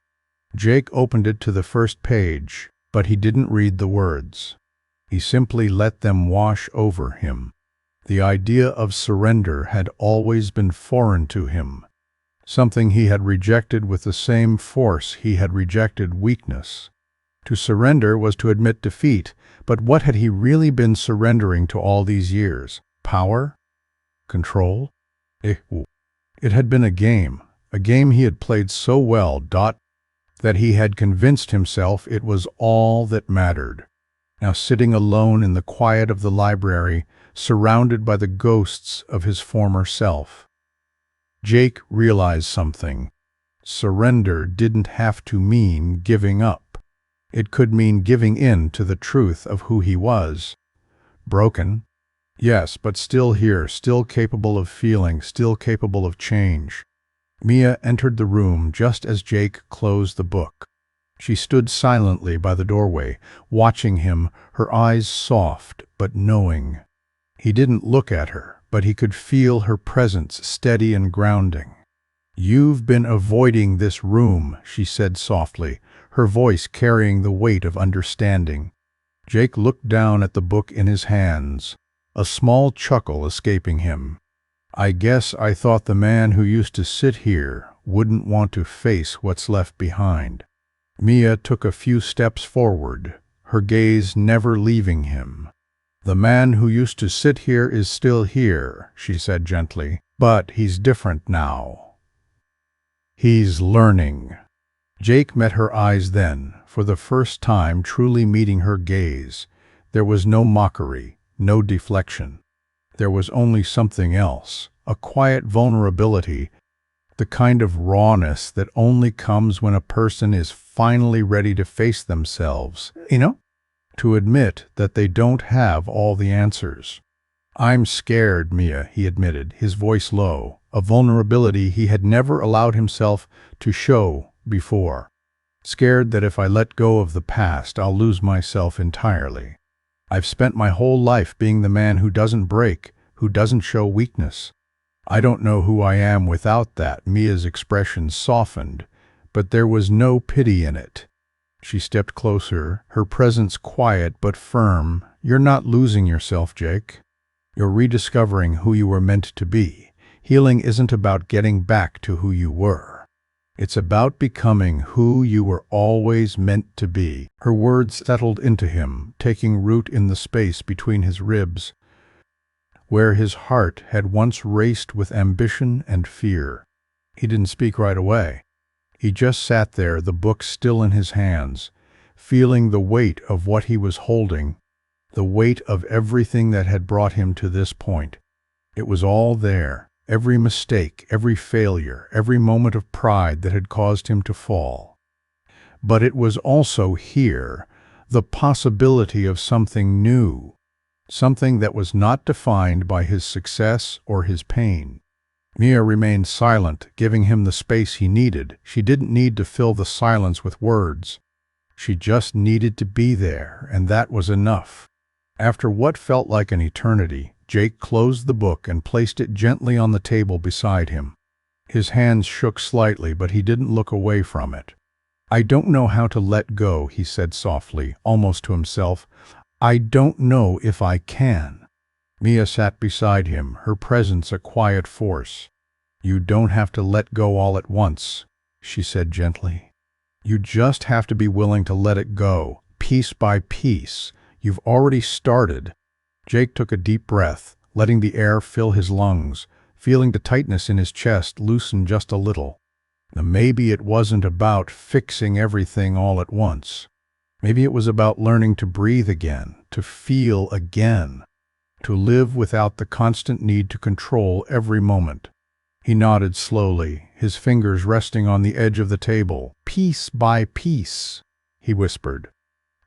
Jake opened it to the first page, but he didn't read the words. He simply let them wash over him. The idea of surrender had always been foreign to him, something he had rejected with the same force he had rejected weakness. To surrender was to admit defeat, but what had he really been surrendering to all these years? Power? Control? It had been a game he had played so well, that he had convinced himself it was all that mattered. Now sitting alone in the quiet of the library, surrounded by the ghosts of his former self, Jake realized something. Surrender didn't have to mean giving up. It could mean giving in to the truth of who he was. Broken, yes, but still here, still capable of feeling, still capable of change. Mia entered the room just as Jake closed the book. She stood silently by the doorway, watching him, her eyes soft but knowing. He didn't look at her, but he could feel her presence steady and grounding. "You've been avoiding this room," she said softly, her voice carrying the weight of understanding. Jake looked down at the book in his hands, a small chuckle escaping him. "I guess I thought the man who used to sit here wouldn't want to face what's left behind." Mia took a few steps forward, her gaze never leaving him. "The man who used to sit here is still here," she said gently, "but he's different now. He's learning." Jake met her eyes then, for the first time truly meeting her gaze. There was no mockery, no deflection. There was only something else, a quiet vulnerability, the kind of rawness that only comes when a person is finally ready to face themselves, to admit that they don't have all the answers. "I'm scared, Mia," he admitted, his voice low, a vulnerability he had never allowed himself to show before. "Scared that if I let go of the past, I'll lose myself entirely. I've spent my whole life being the man who doesn't break, who doesn't show weakness. I don't know who I am without that." Mia's expression softened, but there was no pity in it. She stepped closer, her presence quiet but firm. "You're not losing yourself, Jake. You're rediscovering who you were meant to be. Healing isn't about getting back to who you were. It's about becoming who you were always meant to be." Her words settled into him, taking root in the space between his ribs, where his heart had once raced with ambition and fear. He didn't speak right away. He just sat there, the book still in his hands, feeling the weight of what he was holding, The weight of everything that had brought him to this point. It was all there, every mistake, every failure, every moment of pride that had caused him to fall. But it was also here, the possibility of something new, something that was not defined by his success or his pain. Mia remained silent, giving him the space he needed. She didn't need to fill the silence with words. She just needed to be there, and that was enough. After what felt like an eternity, Jake closed the book and placed it gently on the table beside him. His hands shook slightly, but he didn't look away from it. "I don't know how to let go," he said softly, almost to himself. "I don't know if I can." Mia sat beside him, her presence a quiet force. "You don't have to let go all at once," she said gently. "You just have to be willing to let it go, piece by piece. You've already started." Jake took a deep breath, letting the air fill his lungs, feeling the tightness in his chest loosen just a little. Maybe it wasn't about fixing everything all at once. Maybe it was about learning to breathe again, to feel again, to live without the constant need to control every moment. He nodded slowly, his fingers resting on the edge of the table. "Piece by piece," he whispered.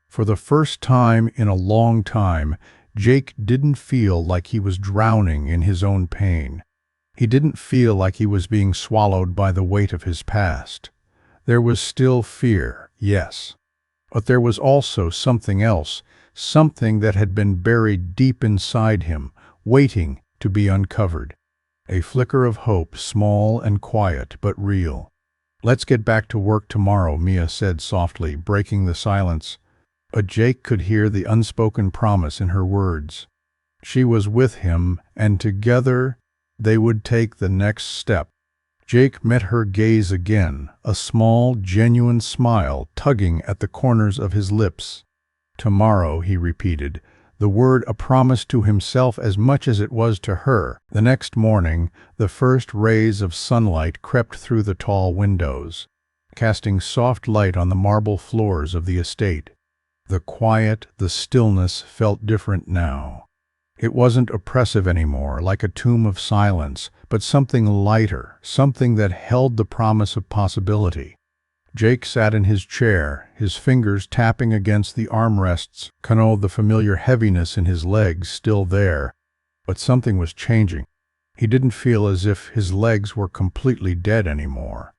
For the first time in a long time, Jake didn't feel like he was drowning in his own pain. He didn't feel like he was being swallowed by the weight of his past. There was still fear, yes. But there was also something else, something that had been buried deep inside him, waiting to be uncovered. A flicker of hope, small and quiet, but real. "Let's get back to work tomorrow," Mia said softly, breaking the silence. But Jake could hear the unspoken promise in her words. She was with him, and together they would take the next step. Jake met her gaze again, a small, genuine smile tugging at the corners of his lips. "Tomorrow," he repeated, the word a promise to himself as much as it was to her. The next morning, the first rays of sunlight crept through the tall windows, casting soft light on the marble floors of the estate. The quiet, the stillness felt different now. It wasn't oppressive anymore, like a tomb of silence, but something lighter, something that held the promise of possibility. Jake sat in his chair, his fingers tapping against the armrests, the familiar heaviness in his legs still there. But something was changing. He didn't feel as if his legs were completely dead anymore.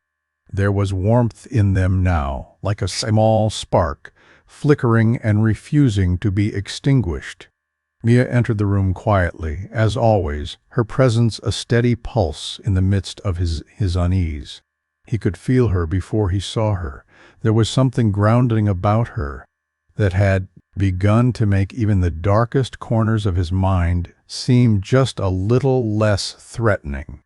There was warmth in them now, like a small spark, flickering and refusing to be extinguished. Mia entered the room quietly, as always, her presence a steady pulse in the midst of his unease. He could feel her before he saw her. There was something grounding about her that had begun to make even the darkest corners of his mind seem just a little less threatening.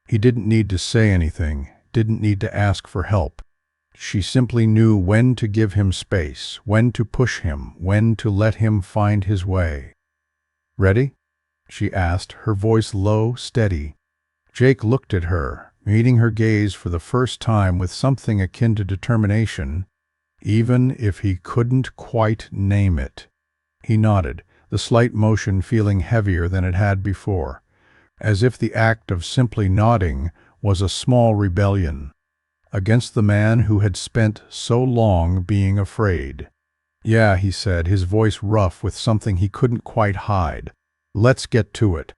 He didn't need to say anything, didn't need to ask for help. She simply knew when to give him space, when to push him, when to let him find his way. "Ready?" she asked, her voice low, steady. Jake looked at her, meeting her gaze for the first time with something akin to determination, even if he couldn't quite name it. He nodded, the slight motion feeling heavier than it had before, as if the act of simply nodding was a small rebellion against the man who had spent so long being afraid. "Yeah," he said, his voice rough with something he couldn't quite hide. "Let's get to it."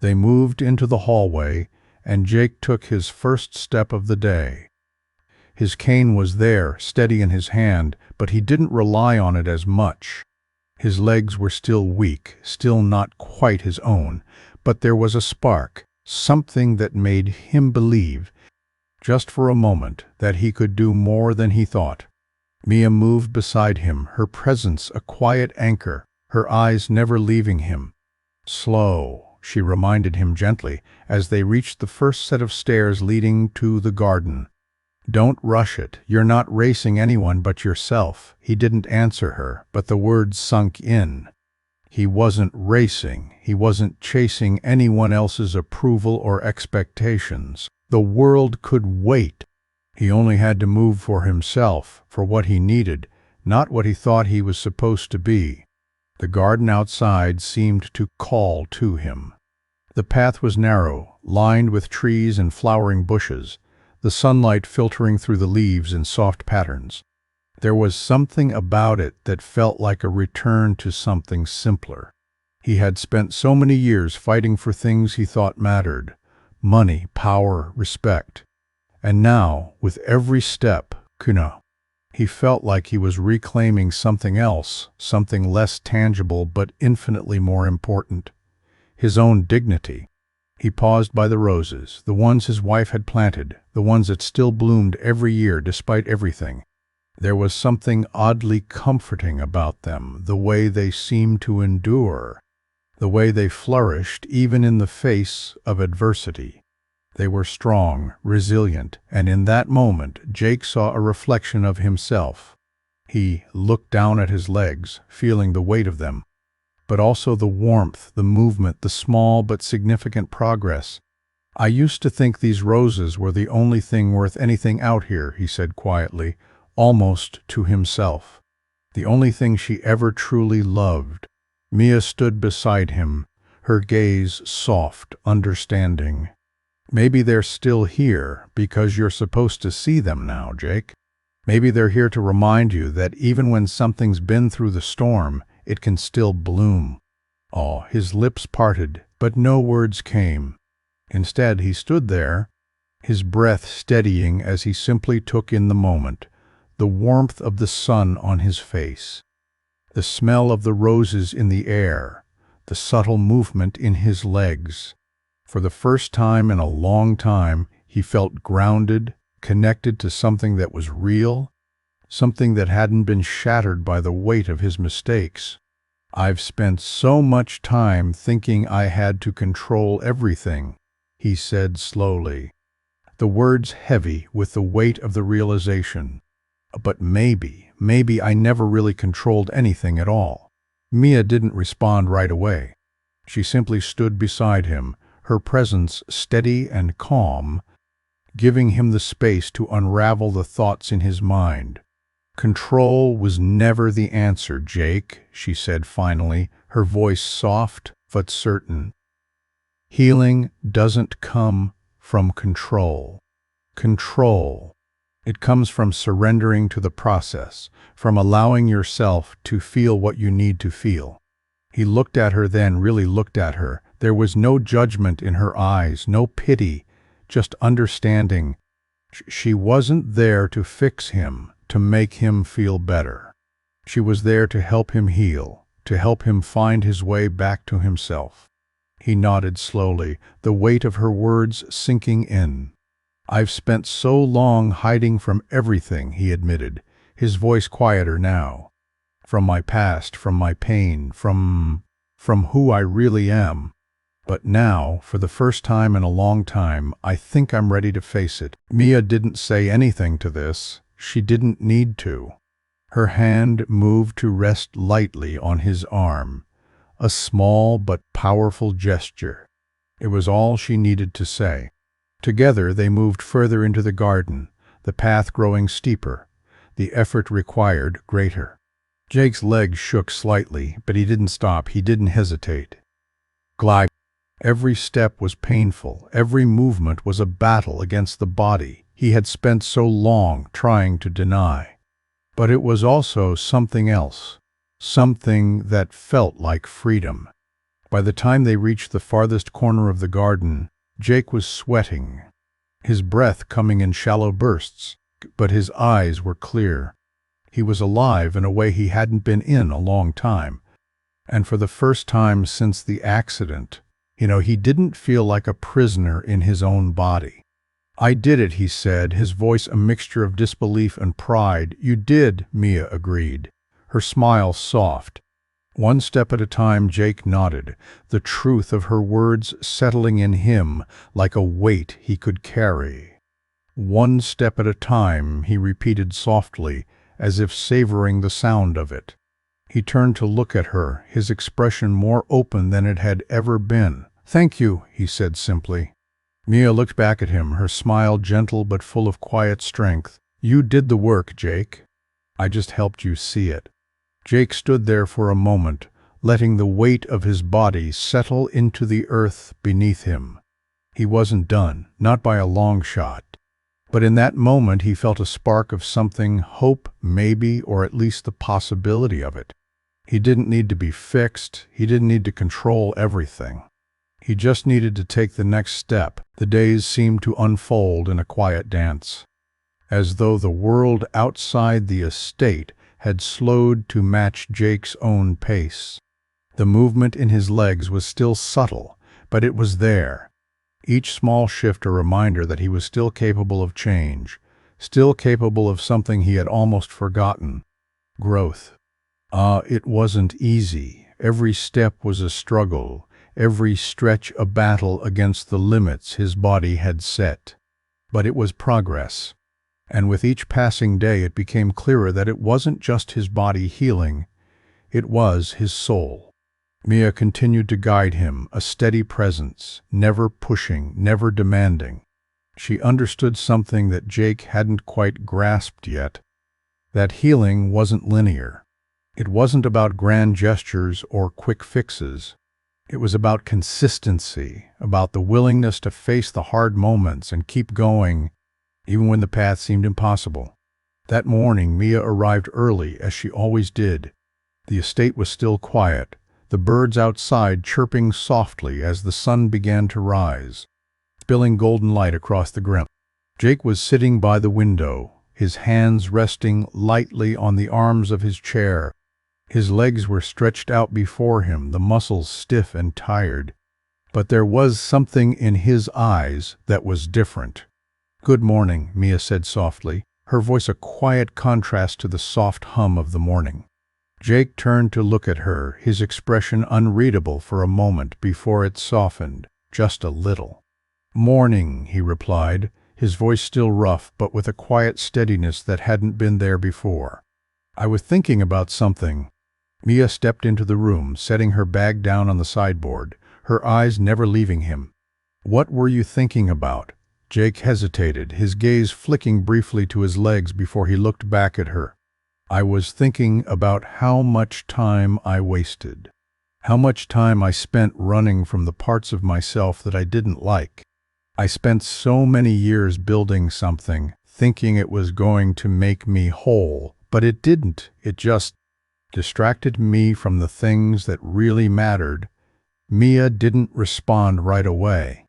They moved into the hallway, and Jake took his first step of the day. His cane was there, steady in his hand, but he didn't rely on it as much. His legs were still weak, still not quite his own, but there was a spark, something that made him believe, just for a moment, that he could do more than he thought. Mia moved beside him, her presence a quiet anchor, her eyes never leaving him. "Slow," she reminded him gently, as they reached the first set of stairs leading to the garden. "Don't rush it. You're not racing anyone but yourself." He didn't answer her, but the words sunk in. He wasn't racing. He wasn't chasing anyone else's approval or expectations. The world could wait. He only had to move for himself, for what he needed, not what he thought he was supposed to be. The garden outside seemed to call to him. The path was narrow, lined with trees and flowering bushes, the sunlight filtering through the leaves in soft patterns. There was something about it that felt like a return to something simpler. He had spent so many years fighting for things he thought mattered: money, power, respect. And now, with every step, he felt like he was reclaiming something else, something less tangible but infinitely more important: his own dignity. He paused by the roses, the ones his wife had planted, the ones that still bloomed every year despite everything. There was something oddly comforting about them, the way they seemed to endure, the way they flourished even in the face of adversity. They were strong, resilient, and in that moment Jake saw a reflection of himself. He looked down at his legs, feeling the weight of them, but also the warmth, the movement, the small but significant progress. "I used to think these roses were the only thing worth anything out here," he said quietly, almost to himself. The only thing she ever truly loved. Mia stood beside him, her gaze soft, understanding. "Maybe they're still here because you're supposed to see them now, Jake. Maybe they're here to remind you that even when something's been through the storm, it can still bloom." Oh, his lips parted, but no words came. Instead, he stood there, his breath steadying as he simply took in the moment, the warmth of the sun on his face, the smell of the roses in the air, the subtle movement in his legs. For the first time in a long time, he felt grounded, connected to something that was real, something that hadn't been shattered by the weight of his mistakes. "I've spent so much time thinking I had to control everything," he said slowly, the words heavy with the weight of the realization. "But maybe I never really controlled anything at all." Mia didn't respond right away. She simply stood beside him, her presence steady and calm, giving him the space to unravel the thoughts in his mind. "Control was never the answer, Jake," she said finally, her voice soft but certain. "Healing doesn't come from control. It comes from surrendering to the process, from allowing yourself to feel what you need to feel." He looked at her then, really looked at her. There was no judgment in her eyes, no pity, just understanding. She wasn't there to fix him, to make him feel better. She was there to help him heal, to help him find his way back to himself. He nodded slowly, the weight of her words sinking in. "I've spent so long hiding from everything," he admitted, his voice quieter now. "From my past, from my pain, from who I really am. But now, for the first time in a long time, I think I'm ready to face it." Mia didn't say anything to this. She didn't need to. Her hand moved to rest lightly on his arm, a small but powerful gesture. It was all she needed to say. Together they moved further into the garden, the path growing steeper, the effort required greater. Jake's legs shook slightly, but he didn't stop, he didn't hesitate. Glide. Every step was painful, every movement was a battle against the body he had spent so long trying to deny. But it was also something else, something that felt like freedom. By the time they reached the farthest corner of the garden, Jake was sweating, his breath coming in shallow bursts, but his eyes were clear. He was alive in a way he hadn't been in a long time. And for the first time since the accident, he didn't feel like a prisoner in his own body. "I did it," he said, his voice a mixture of disbelief and pride. "You did," Mia agreed, her smile soft. One step at a time, Jake nodded, the truth of her words settling in him like a weight he could carry. "One step at a time," he repeated softly, as if savoring the sound of it. He turned to look at her, his expression more open than it had ever been. "Thank you," he said simply. Mia looked back at him, her smile gentle but full of quiet strength. "You did the work, Jake. I just helped you see it." Jake stood there for a moment, letting the weight of his body settle into the earth beneath him. He wasn't done, not by a long shot. But in that moment he felt a spark of something, hope maybe, or at least the possibility of it. He didn't need to be fixed, he didn't need to control everything. He just needed to take the next step. The days seemed to unfold in a quiet dance, as though the world outside the estate had slowed to match Jake's own pace. The movement in his legs was still subtle, but it was there. Each small shift a reminder that he was still capable of change, still capable of something he had almost forgotten: growth. It wasn't easy. Every step was a struggle, every stretch a battle against the limits his body had set. But it was progress. And with each passing day it became clearer that it wasn't just his body healing, it was his soul. Mia continued to guide him, a steady presence, never pushing, never demanding. She understood something that Jake hadn't quite grasped yet: that healing wasn't linear. It wasn't about grand gestures or quick fixes. It was about consistency, about the willingness to face the hard moments and keep going, even when the path seemed impossible. That morning Mia arrived early, as she always did. The estate was still quiet, the birds outside chirping softly as the sun began to rise, spilling golden light across the ground. Jake was sitting by the window, his hands resting lightly on the arms of his chair. His legs were stretched out before him, the muscles stiff and tired. But there was something in his eyes that was different. "Good morning," Mia said softly, her voice a quiet contrast to the soft hum of the morning. Jake turned to look at her, his expression unreadable for a moment before it softened, just a little. "Morning," he replied, his voice still rough but with a quiet steadiness that hadn't been there before. "I was thinking about something." Mia stepped into the room, setting her bag down on the sideboard, her eyes never leaving him. "What were you thinking about?" Jake hesitated, his gaze flicking briefly to his legs before he looked back at her. "I was thinking about how much time I wasted. How much time I spent running from the parts of myself that I didn't like. I spent so many years building something, thinking it was going to make me whole, but it didn't. It just distracted me from the things that really mattered." Mia didn't respond right away.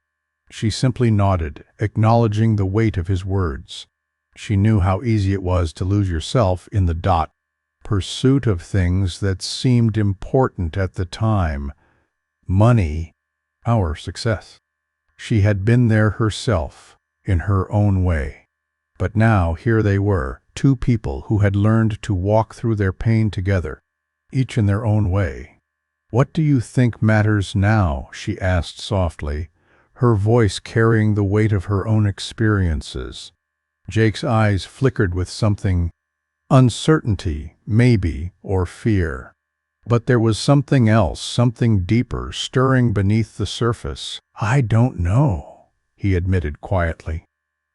She simply nodded, acknowledging the weight of his words. She knew how easy it was to lose yourself in the pursuit of things that seemed important at the time: money, our success. She had been there herself, in her own way. But now here they were, two people who had learned to walk through their pain together, each in their own way. "What do you think matters now?" she asked softly, her voice carrying the weight of her own experiences. Jake's eyes flickered with something: uncertainty, maybe, or fear. But there was something else, something deeper, stirring beneath the surface. "I don't know," he admitted quietly.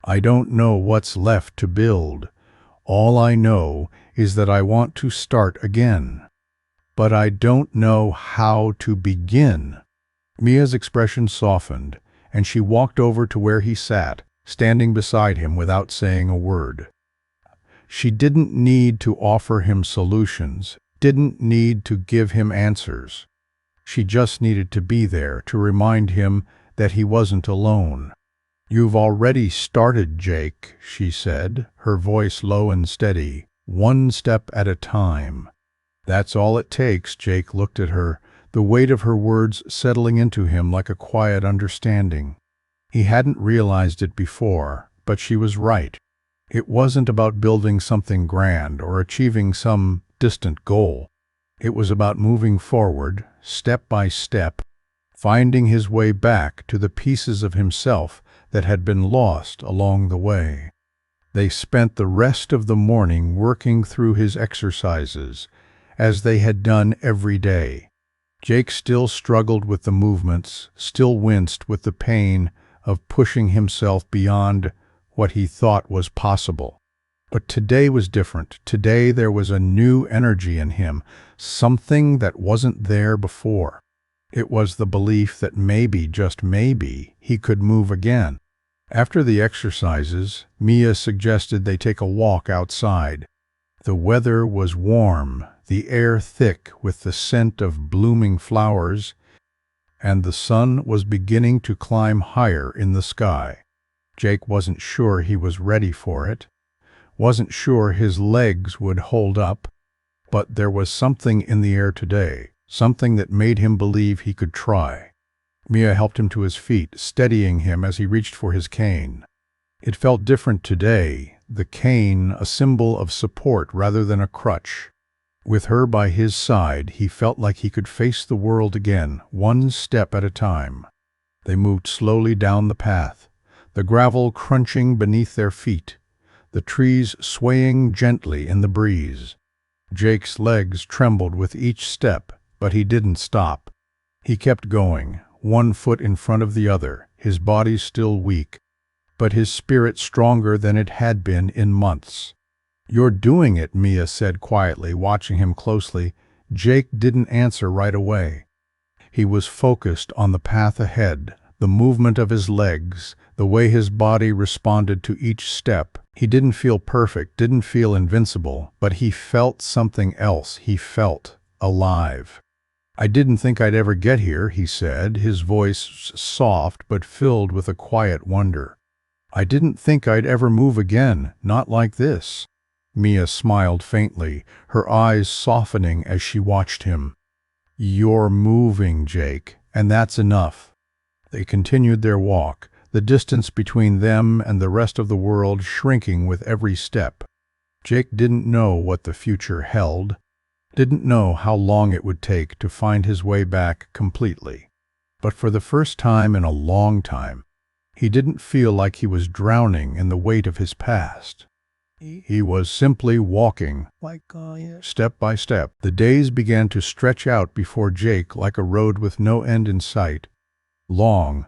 "I don't know what's left to build. All I know is that I want to start again. But I don't know how to begin." Mia's expression softened, and she walked over to where he sat, standing beside him without saying a word. She didn't need to offer him solutions, didn't need to give him answers. She just needed to be there, to remind him that he wasn't alone. "You've already started, Jake," she said, her voice low and steady, "one step at a time." "That's all it takes." Jake looked at her, the weight of her words settling into him like a quiet understanding. He hadn't realized it before, but she was right. It wasn't about building something grand or achieving some distant goal. It was about moving forward, step by step, finding his way back to the pieces of himself that had been lost along the way. They spent the rest of the morning working through his exercises, as they had done every day. Jake still struggled with the movements, still winced with the pain of pushing himself beyond what he thought was possible. But today was different. Today there was a new energy in him, something that wasn't there before. It was the belief that maybe, just maybe, he could move again. After the exercises, Mia suggested they take a walk outside. The weather was warm, the air thick with the scent of blooming flowers, and the sun was beginning to climb higher in the sky. Jake wasn't sure he was ready for it, wasn't sure his legs would hold up, but there was something in the air today, something that made him believe he could try. Mia helped him to his feet, steadying him as he reached for his cane. It felt different today, the cane a symbol of support rather than a crutch. With her by his side, he felt like he could face the world again, one step at a time. They moved slowly down the path, the gravel crunching beneath their feet, the trees swaying gently in the breeze. Jake's legs trembled with each step, but he didn't stop. He kept going, one foot in front of the other, his body still weak, but his spirit stronger than it had been in months. "You're doing it," Mia said quietly, watching him closely. Jake didn't answer right away. He was focused on the path ahead, the movement of his legs, the way his body responded to each step. He didn't feel perfect, didn't feel invincible, but he felt something else. He felt alive. "I didn't think I'd ever get here," he said, his voice soft but filled with a quiet wonder. "I didn't think I'd ever move again, not like this." Mia smiled faintly, her eyes softening as she watched him. "You're moving, Jake, and that's enough." They continued their walk, the distance between them and the rest of the world shrinking with every step. Jake didn't know what the future held, didn't know how long it would take to find his way back completely. But for the first time in a long time, he didn't feel like he was drowning in the weight of his past. He was simply walking, step by step. The days began to stretch out before Jake like a road with no end in sight. Long,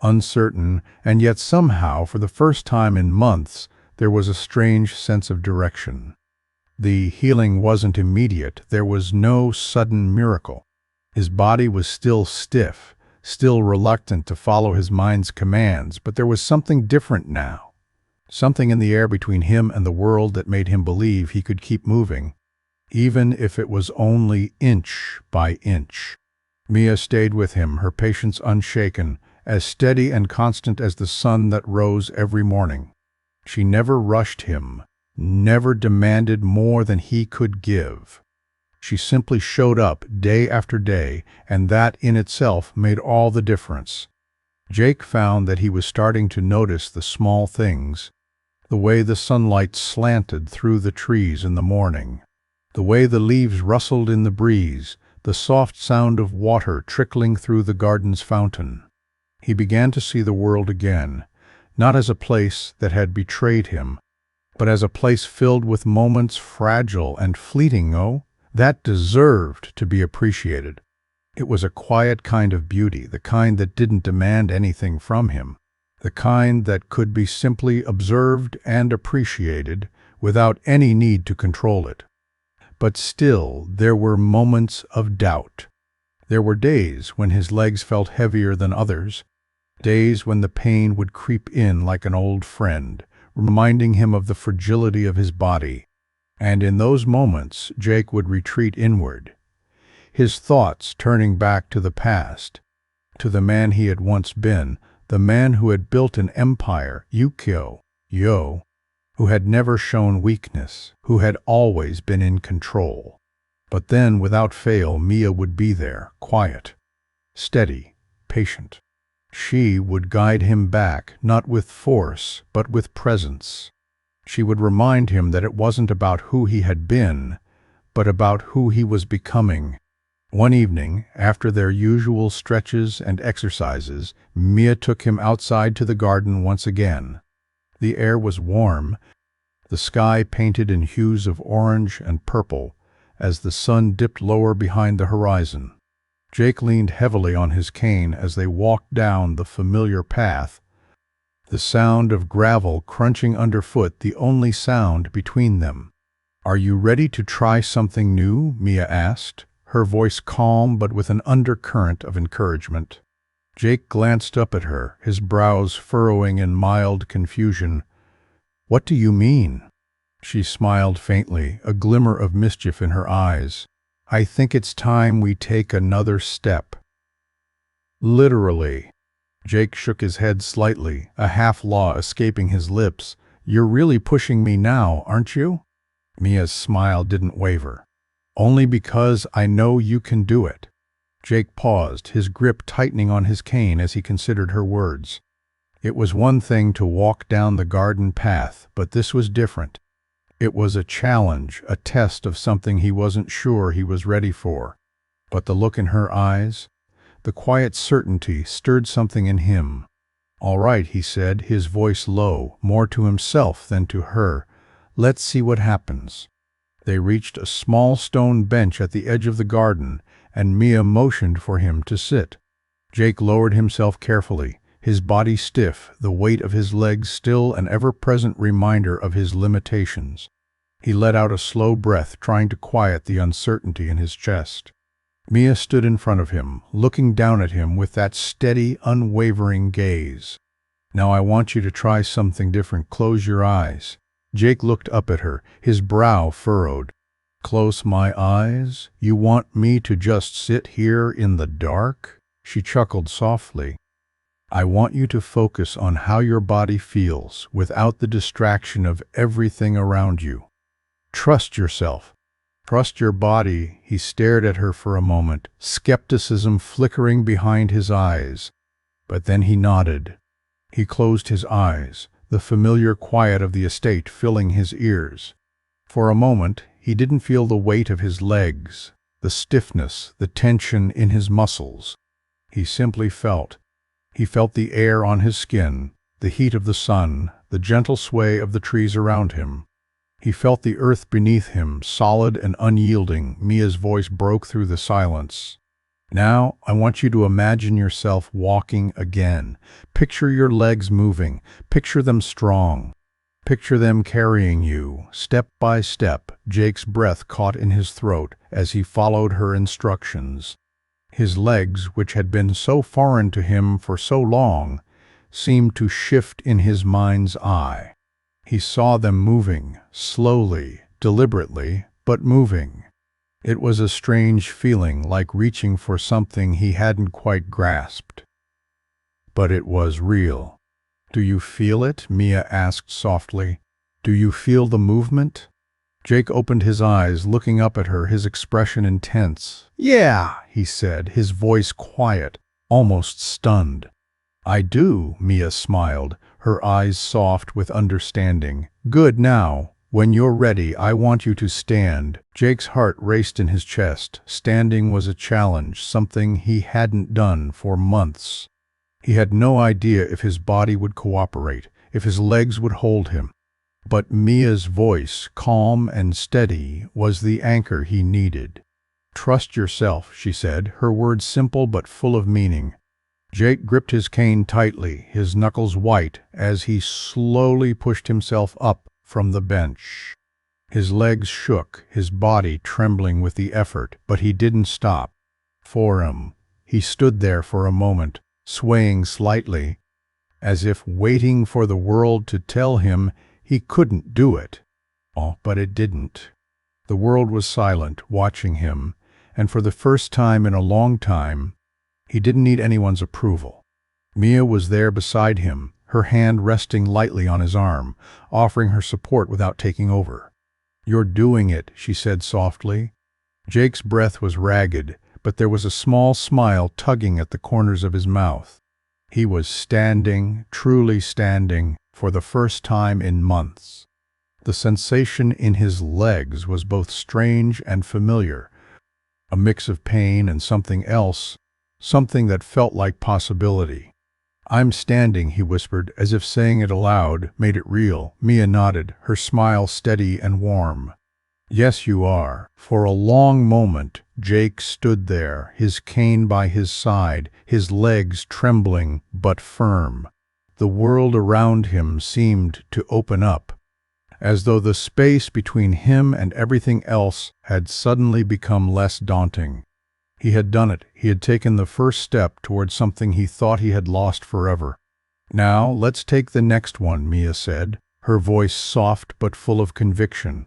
uncertain, and yet somehow, for the first time in months, there was a strange sense of direction. The healing wasn't immediate. There was no sudden miracle. His body was still stiff, still reluctant to follow his mind's commands, but there was something different now. Something in the air between him and the world that made him believe he could keep moving, even if it was only inch by inch. Mia stayed with him, her patience unshaken, as steady and constant as the sun that rose every morning. She never rushed him, never demanded more than he could give. She simply showed up day after day, and that in itself made all the difference. Jake found that he was starting to notice the small things, the way the sunlight slanted through the trees in the morning, the way the leaves rustled in the breeze, the soft sound of water trickling through the garden's fountain. He began to see the world again, not as a place that had betrayed him, but as a place filled with moments fragile and fleeting, that deserved to be appreciated. It was a quiet kind of beauty, the kind that didn't demand anything from him, the kind that could be simply observed and appreciated without any need to control it. But still, there were moments of doubt. There were days when his legs felt heavier than others, days when the pain would creep in like an old friend, reminding him of the fragility of his body. And in those moments, Jake would retreat inward, his thoughts turning back to the past, to the man he had once been, the man who had built an empire, who had never shown weakness, who had always been in control. But then, without fail, Mia would be there, quiet, steady, patient. She would guide him back, not with force, but with presence. She would remind him that it wasn't about who he had been, but about who he was becoming. One evening, after their usual stretches and exercises, Mia took him outside to the garden once again. The air was warm, the sky painted in hues of orange and purple as the sun dipped lower behind the horizon. Jake leaned heavily on his cane as they walked down the familiar path, the sound of gravel crunching underfoot the only sound between them. "Are you ready to try something new?" Mia asked, her voice calm but with an undercurrent of encouragement. Jake glanced up at her, his brows furrowing in mild confusion. "What do you mean?" She smiled faintly, a glimmer of mischief in her eyes. "I think it's time we take another step." "Literally." Jake shook his head slightly, a half-law escaping his lips. "You're really pushing me now, aren't you?" Mia's smile didn't waver. "Only because I know you can do it." Jake paused, his grip tightening on his cane as he considered her words. It was one thing to walk down the garden path, but this was different. It was a challenge, a test of something he wasn't sure he was ready for. But the look in her eyes, the quiet certainty, stirred something in him. "All right," he said, his voice low, more to himself than to her. "Let's see what happens." They reached a small stone bench at the edge of the garden, and Mia motioned for him to sit. Jake lowered himself carefully, his body stiff, the weight of his legs still an ever-present reminder of his limitations. He let out a slow breath, trying to quiet the uncertainty in his chest. Mia stood in front of him, looking down at him with that steady, unwavering gaze. "Now I want you to try something different. Close your eyes." Jake looked up at her, his brow furrowed. "Close my eyes? You want me to just sit here in the dark?" She chuckled softly. "I want you to focus on how your body feels, without the distraction of everything around you. Trust yourself. Trust your body." He stared at her for a moment, skepticism flickering behind his eyes. But then he nodded. He closed his eyes, the familiar quiet of the estate filling his ears. For a moment, he didn't feel the weight of his legs, the stiffness, the tension in his muscles. He simply felt. He felt the air on his skin, the heat of the sun, the gentle sway of the trees around him. He felt the earth beneath him, solid and unyielding. Mia's voice broke through the silence. "Now, I want you to imagine yourself walking again. Picture your legs moving. Picture them strong. Picture them carrying you, step by step." Jake's breath caught in his throat as he followed her instructions. His legs, which had been so foreign to him for so long, seemed to shift in his mind's eye. He saw them moving, slowly, deliberately, but moving. It was a strange feeling, like reaching for something he hadn't quite grasped. But it was real. "Do you feel it?" Mia asked softly. "Do you feel the movement?" Jake opened his eyes, looking up at her, his expression intense. "Yeah," he said, his voice quiet, almost stunned. "I do," Mia smiled, her eyes soft with understanding. "Good. Now, when you're ready, I want you to stand." Jake's heart raced in his chest. Standing was a challenge, something he hadn't done for months. He had no idea if his body would cooperate, if his legs would hold him. But Mia's voice, calm and steady, was the anchor he needed. "Trust yourself," she said, her words simple but full of meaning. Jake gripped his cane tightly, his knuckles white, as he slowly pushed himself up from the bench. His legs shook, his body trembling with the effort, but he didn't stop. For him, he stood there for a moment, swaying slightly, as if waiting for the world to tell him he couldn't do it. Oh, but it didn't. The world was silent, watching him, and for the first time in a long time, he didn't need anyone's approval. Mia was there beside him, her hand resting lightly on his arm, offering her support without taking over. "You're doing it," she said softly. Jake's breath was ragged, but there was a small smile tugging at the corners of his mouth. He was standing, truly standing, for the first time in months. The sensation in his legs was both strange and familiar, a mix of pain and something else, something that felt like possibility. "I'm standing," he whispered, as if saying it aloud made it real. Mia nodded, her smile steady and warm. "Yes, you are." For a long moment, Jake stood there, his cane by his side, his legs trembling but firm. The world around him seemed to open up, as though the space between him and everything else had suddenly become less daunting. He had done it. He had taken the first step towards something he thought he had lost forever. "Now, let's take the next one," Mia said, her voice soft but full of conviction.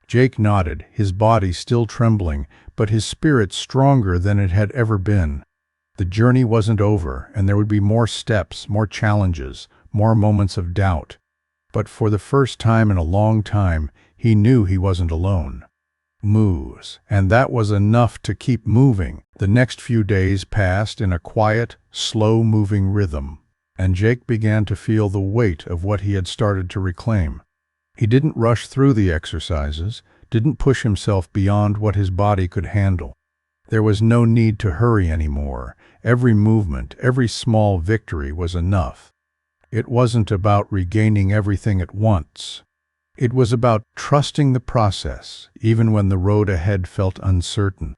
Jake nodded, his body still trembling, but his spirit stronger than it had ever been. The journey wasn't over, and there would be more steps, more challenges, more moments of doubt. But for the first time in a long time, he knew he wasn't alone. Moves, and that was enough to keep moving. The next few days passed in a quiet, slow-moving rhythm, and Jake began to feel the weight of what he had started to reclaim. He didn't rush through the exercises, didn't push himself beyond what his body could handle. There was no need to hurry anymore. Every movement, every small victory was enough. It wasn't about regaining everything at once. It was about trusting the process, even when the road ahead felt uncertain.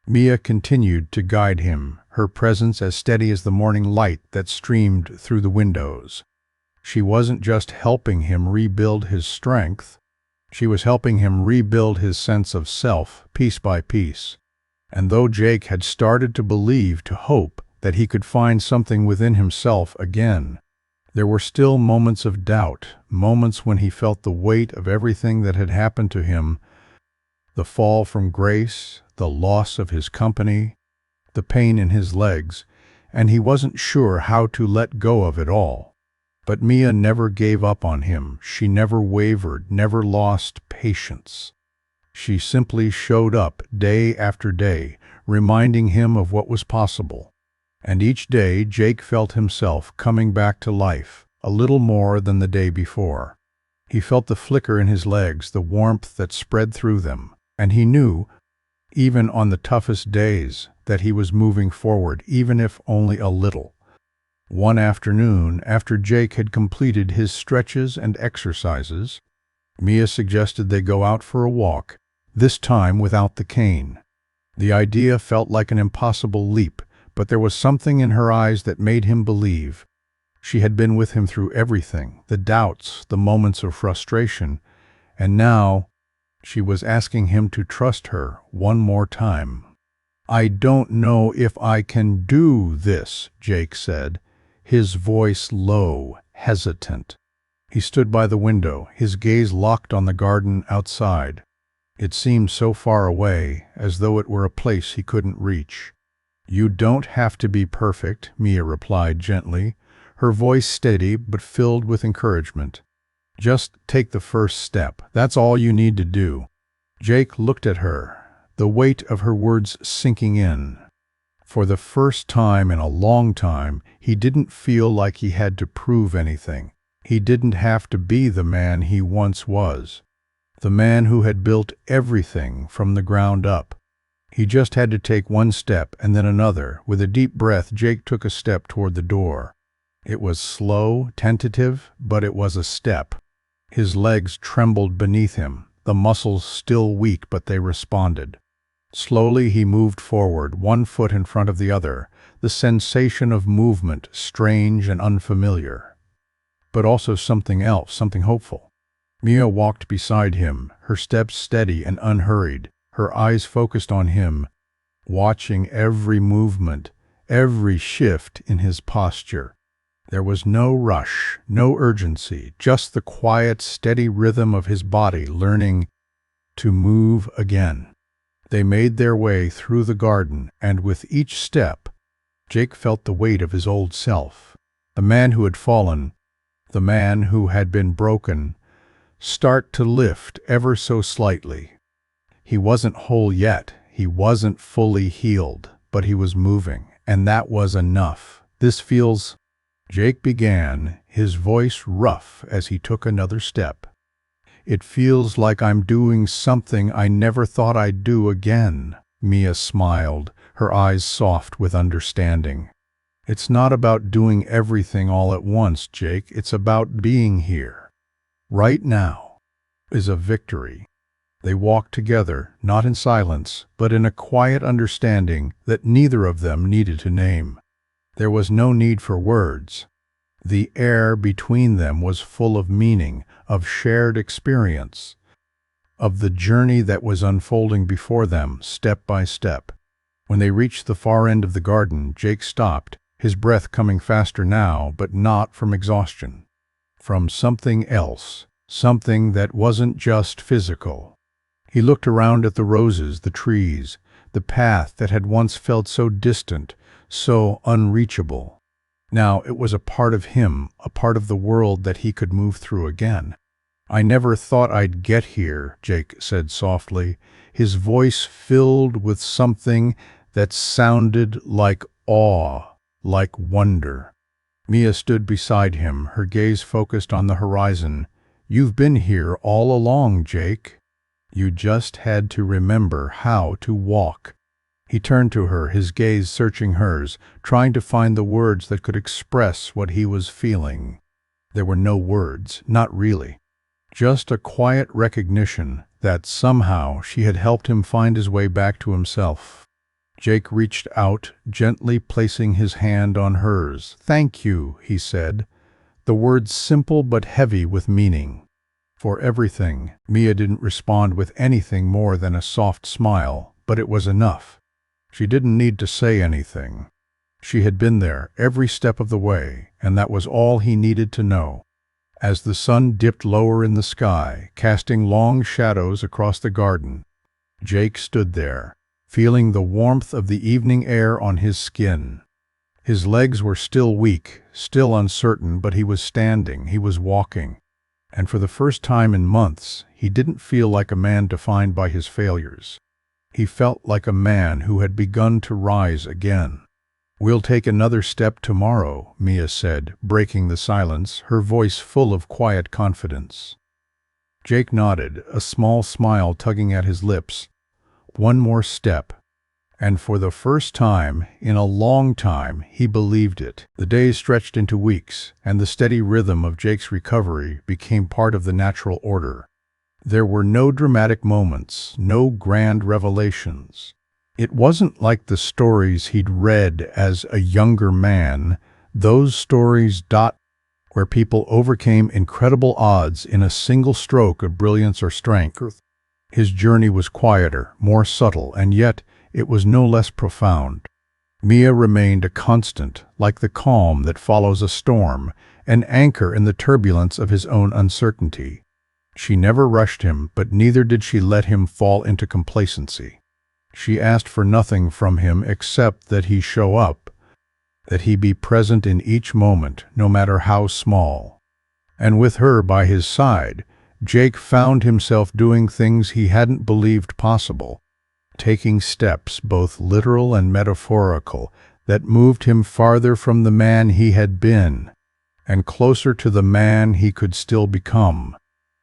Mia continued to guide him, her presence as steady as the morning light that streamed through the windows. She wasn't just helping him rebuild his strength, she was helping him rebuild his sense of self, piece by piece. And though Jake had started to believe, to hope, that he could find something within himself again, there were still moments of doubt, moments when he felt the weight of everything that had happened to him, the fall from grace, the loss of his company, the pain in his legs, and he wasn't sure how to let go of it all. But Mia never gave up on him. She never wavered, never lost patience. She simply showed up day after day, reminding him of what was possible. And each day Jake felt himself coming back to life, a little more than the day before. He felt the flicker in his legs, the warmth that spread through them, and he knew, even on the toughest days, that he was moving forward, even if only a little. One afternoon, after Jake had completed his stretches and exercises, Mia suggested they go out for a walk, this time without the cane. The idea felt like an impossible leap, but there was something in her eyes that made him believe. She had been with him through everything, the doubts, the moments of frustration, and now she was asking him to trust her one more time. "I don't know if I can do this," Jake said, his voice low, hesitant. He stood by the window, his gaze locked on the garden outside. It seemed so far away, as though it were a place he couldn't reach. "You don't have to be perfect," Mia replied gently, her voice steady but filled with encouragement. "Just take the first step. That's all you need to do." Jake looked at her, the weight of her words sinking in. For the first time in a long time, he didn't feel like he had to prove anything. He didn't have to be the man he once was, the man who had built everything from the ground up. He just had to take one step and then another. With a deep breath, Jake took a step toward the door. It was slow, tentative, but it was a step. His legs trembled beneath him, the muscles still weak, but they responded. Slowly he moved forward, one foot in front of the other, the sensation of movement strange and unfamiliar, but also something else, something hopeful. Mia walked beside him, her steps steady and unhurried, her eyes focused on him, watching every movement, every shift in his posture. There was no rush, no urgency, just the quiet, steady rhythm of his body learning to move again. They made their way through the garden, and with each step, Jake felt the weight of his old self, the man who had fallen, the man who had been broken, start to lift ever so slightly. He wasn't whole yet, he wasn't fully healed, but he was moving, and that was enough. "This feels—" Jake began, his voice rough as he took another step. "It feels like I'm doing something I never thought I'd do again." Mia smiled, her eyes soft with understanding. "It's not about doing everything all at once, Jake. It's about being here. Right now is a victory." They walked together, not in silence, but in a quiet understanding that neither of them needed to name. There was no need for words. The air between them was full of meaning, of shared experience, of the journey that was unfolding before them, step by step. When they reached the far end of the garden, Jake stopped, his breath coming faster now, but not from exhaustion. From something else, something that wasn't just physical. He looked around at the roses, the trees, the path that had once felt so distant, so unreachable. Now it was a part of him, a part of the world that he could move through again. "I never thought I'd get here," Jake said softly, his voice filled with something that sounded like awe, like wonder. Mia stood beside him, her gaze focused on the horizon. "You've been here all along, Jake. You just had to remember how to walk." He turned to her, his gaze searching hers, trying to find the words that could express what he was feeling. There were no words, not really. Just a quiet recognition that somehow she had helped him find his way back to himself. Jake reached out, gently placing his hand on hers. "Thank you," he said, the words simple but heavy with meaning. "For everything." Mia didn't respond with anything more than a soft smile, but it was enough. She didn't need to say anything. She had been there every step of the way, and that was all he needed to know. As the sun dipped lower in the sky, casting long shadows across the garden, Jake stood there, feeling the warmth of the evening air on his skin. His legs were still weak, still uncertain, but he was standing, he was walking. And for the first time in months, he didn't feel like a man defined by his failures. He felt like a man who had begun to rise again. "We'll take another step tomorrow," Mia said, breaking the silence, her voice full of quiet confidence. Jake nodded, a small smile tugging at his lips. One more step. And for the first time in a long time, he believed it. The days stretched into weeks, and the steady rhythm of Jake's recovery became part of the natural order. There were no dramatic moments, no grand revelations. It wasn't like the stories he'd read as a younger man, those stories where people overcame incredible odds in a single stroke of brilliance or strength. His journey was quieter, more subtle, and yet it was no less profound. Mia remained a constant, like the calm that follows a storm, an anchor in the turbulence of his own uncertainty. She never rushed him, but neither did she let him fall into complacency. She asked for nothing from him except that he show up, that he be present in each moment, no matter how small. And with her by his side, Jake found himself doing things he hadn't believed possible, taking steps, both literal and metaphorical, that moved him farther from the man he had been, and closer to the man he could still become.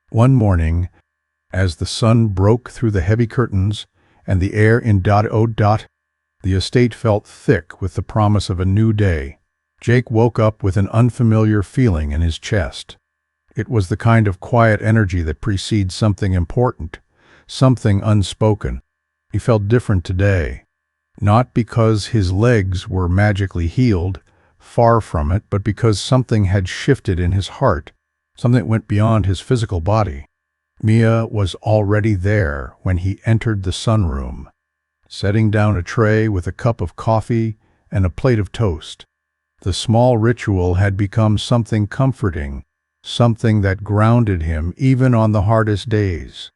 One morning, as the sun broke through the heavy curtains and the air in the estate felt thick with the promise of a new day, Jake woke up with an unfamiliar feeling in his chest. It was the kind of quiet energy that precedes something important, something unspoken. He felt different today, not because his legs were magically healed, far from it, but because something had shifted in his heart, something that went beyond his physical body. Mia was already there when he entered the sunroom, setting down a tray with a cup of coffee and a plate of toast. The small ritual had become something comforting, something that grounded him even on the hardest days.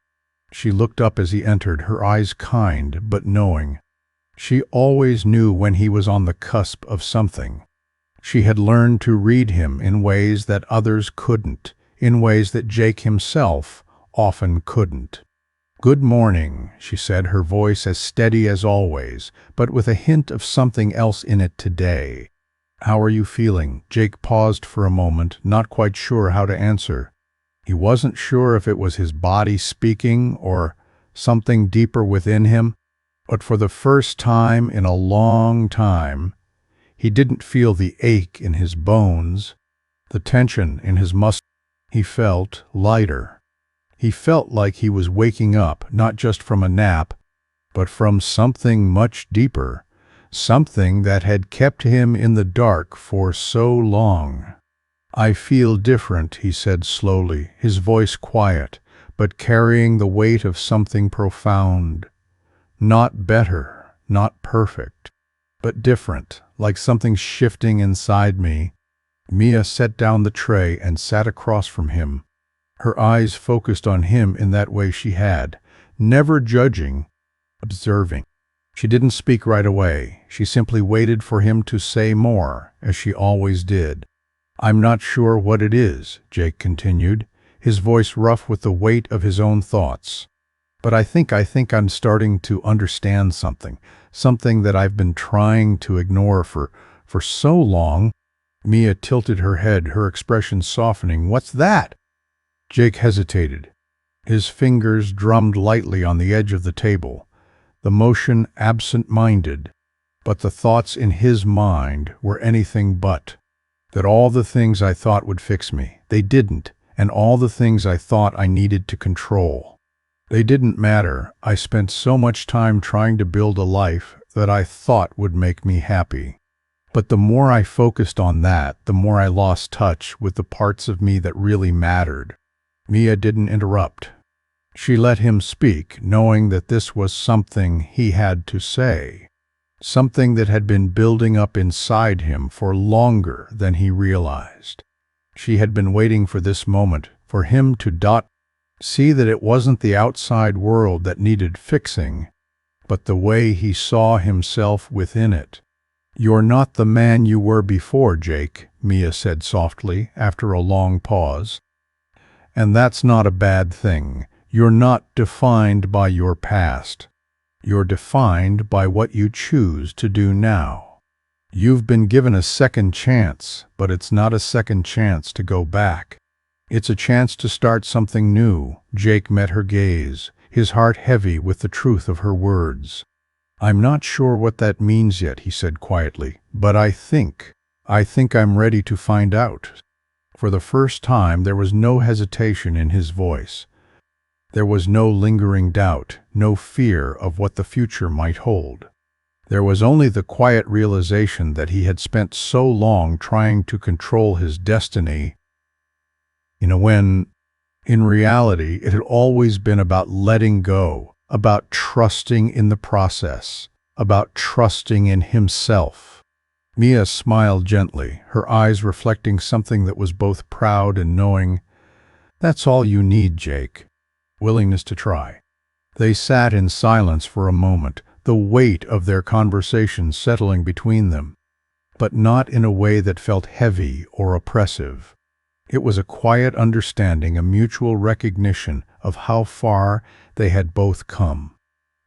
She looked up as he entered, her eyes kind but knowing. She always knew when he was on the cusp of something. She had learned to read him in ways that others couldn't, in ways that Jake himself often couldn't. "Good morning," she said, her voice as steady as always, but with a hint of something else in it today. "How are you feeling?" Jake paused for a moment, not quite sure how to answer. He wasn't sure if it was his body speaking or something deeper within him, but for the first time in a long time, he didn't feel the ache in his bones, the tension in his muscles. He felt lighter. He felt like he was waking up, not just from a nap, but from something much deeper, something that had kept him in the dark for so long. "I feel different," he said slowly, his voice quiet, but carrying the weight of something profound. "Not better, not perfect, but different, like something shifting inside me." Mia set down the tray and sat across from him, her eyes focused on him in that way she had, never judging, observing. She didn't speak right away. She simply waited for him to say more, as she always did. "I'm not sure what it is," Jake continued, his voice rough with the weight of his own thoughts. "But I think I'm starting to understand something that I've been trying to ignore for so long." Mia tilted her head, her expression softening. "What's that?" Jake hesitated. His fingers drummed lightly on the edge of the table, the motion absent-minded, but the thoughts in his mind were anything but. "That all the things I thought would fix me, they didn't, and all the things I thought I needed to control, they didn't matter. I spent so much time trying to build a life that I thought would make me happy. But the more I focused on that, the more I lost touch with the parts of me that really mattered." Mia didn't interrupt. She let him speak, knowing that this was something he had to say, something that had been building up inside him for longer than he realized. She had been waiting for this moment, for him to see that it wasn't the outside world that needed fixing, but the way he saw himself within it. "You're not the man you were before, Jake," Mia said softly, after a long pause. "And that's not a bad thing. You're not defined by your past. You're defined by what you choose to do now. You've been given a second chance, but it's not a second chance to go back. It's a chance to start something new." Jake met her gaze, his heart heavy with the truth of her words. "I'm not sure what that means yet," he said quietly, "but I think I'm ready to find out." For the first time there was no hesitation in his voice. There was no lingering doubt, no fear of what the future might hold. There was only the quiet realization that he had spent so long trying to control his destiny, when, in reality, it had always been about letting go, about trusting in the process, about trusting in himself. Mia smiled gently, her eyes reflecting something that was both proud and knowing. "That's all you need, Jake. Willingness to try." They sat in silence for a moment, the weight of their conversation settling between them, but not in a way that felt heavy or oppressive. It was a quiet understanding, a mutual recognition of how far they had both come.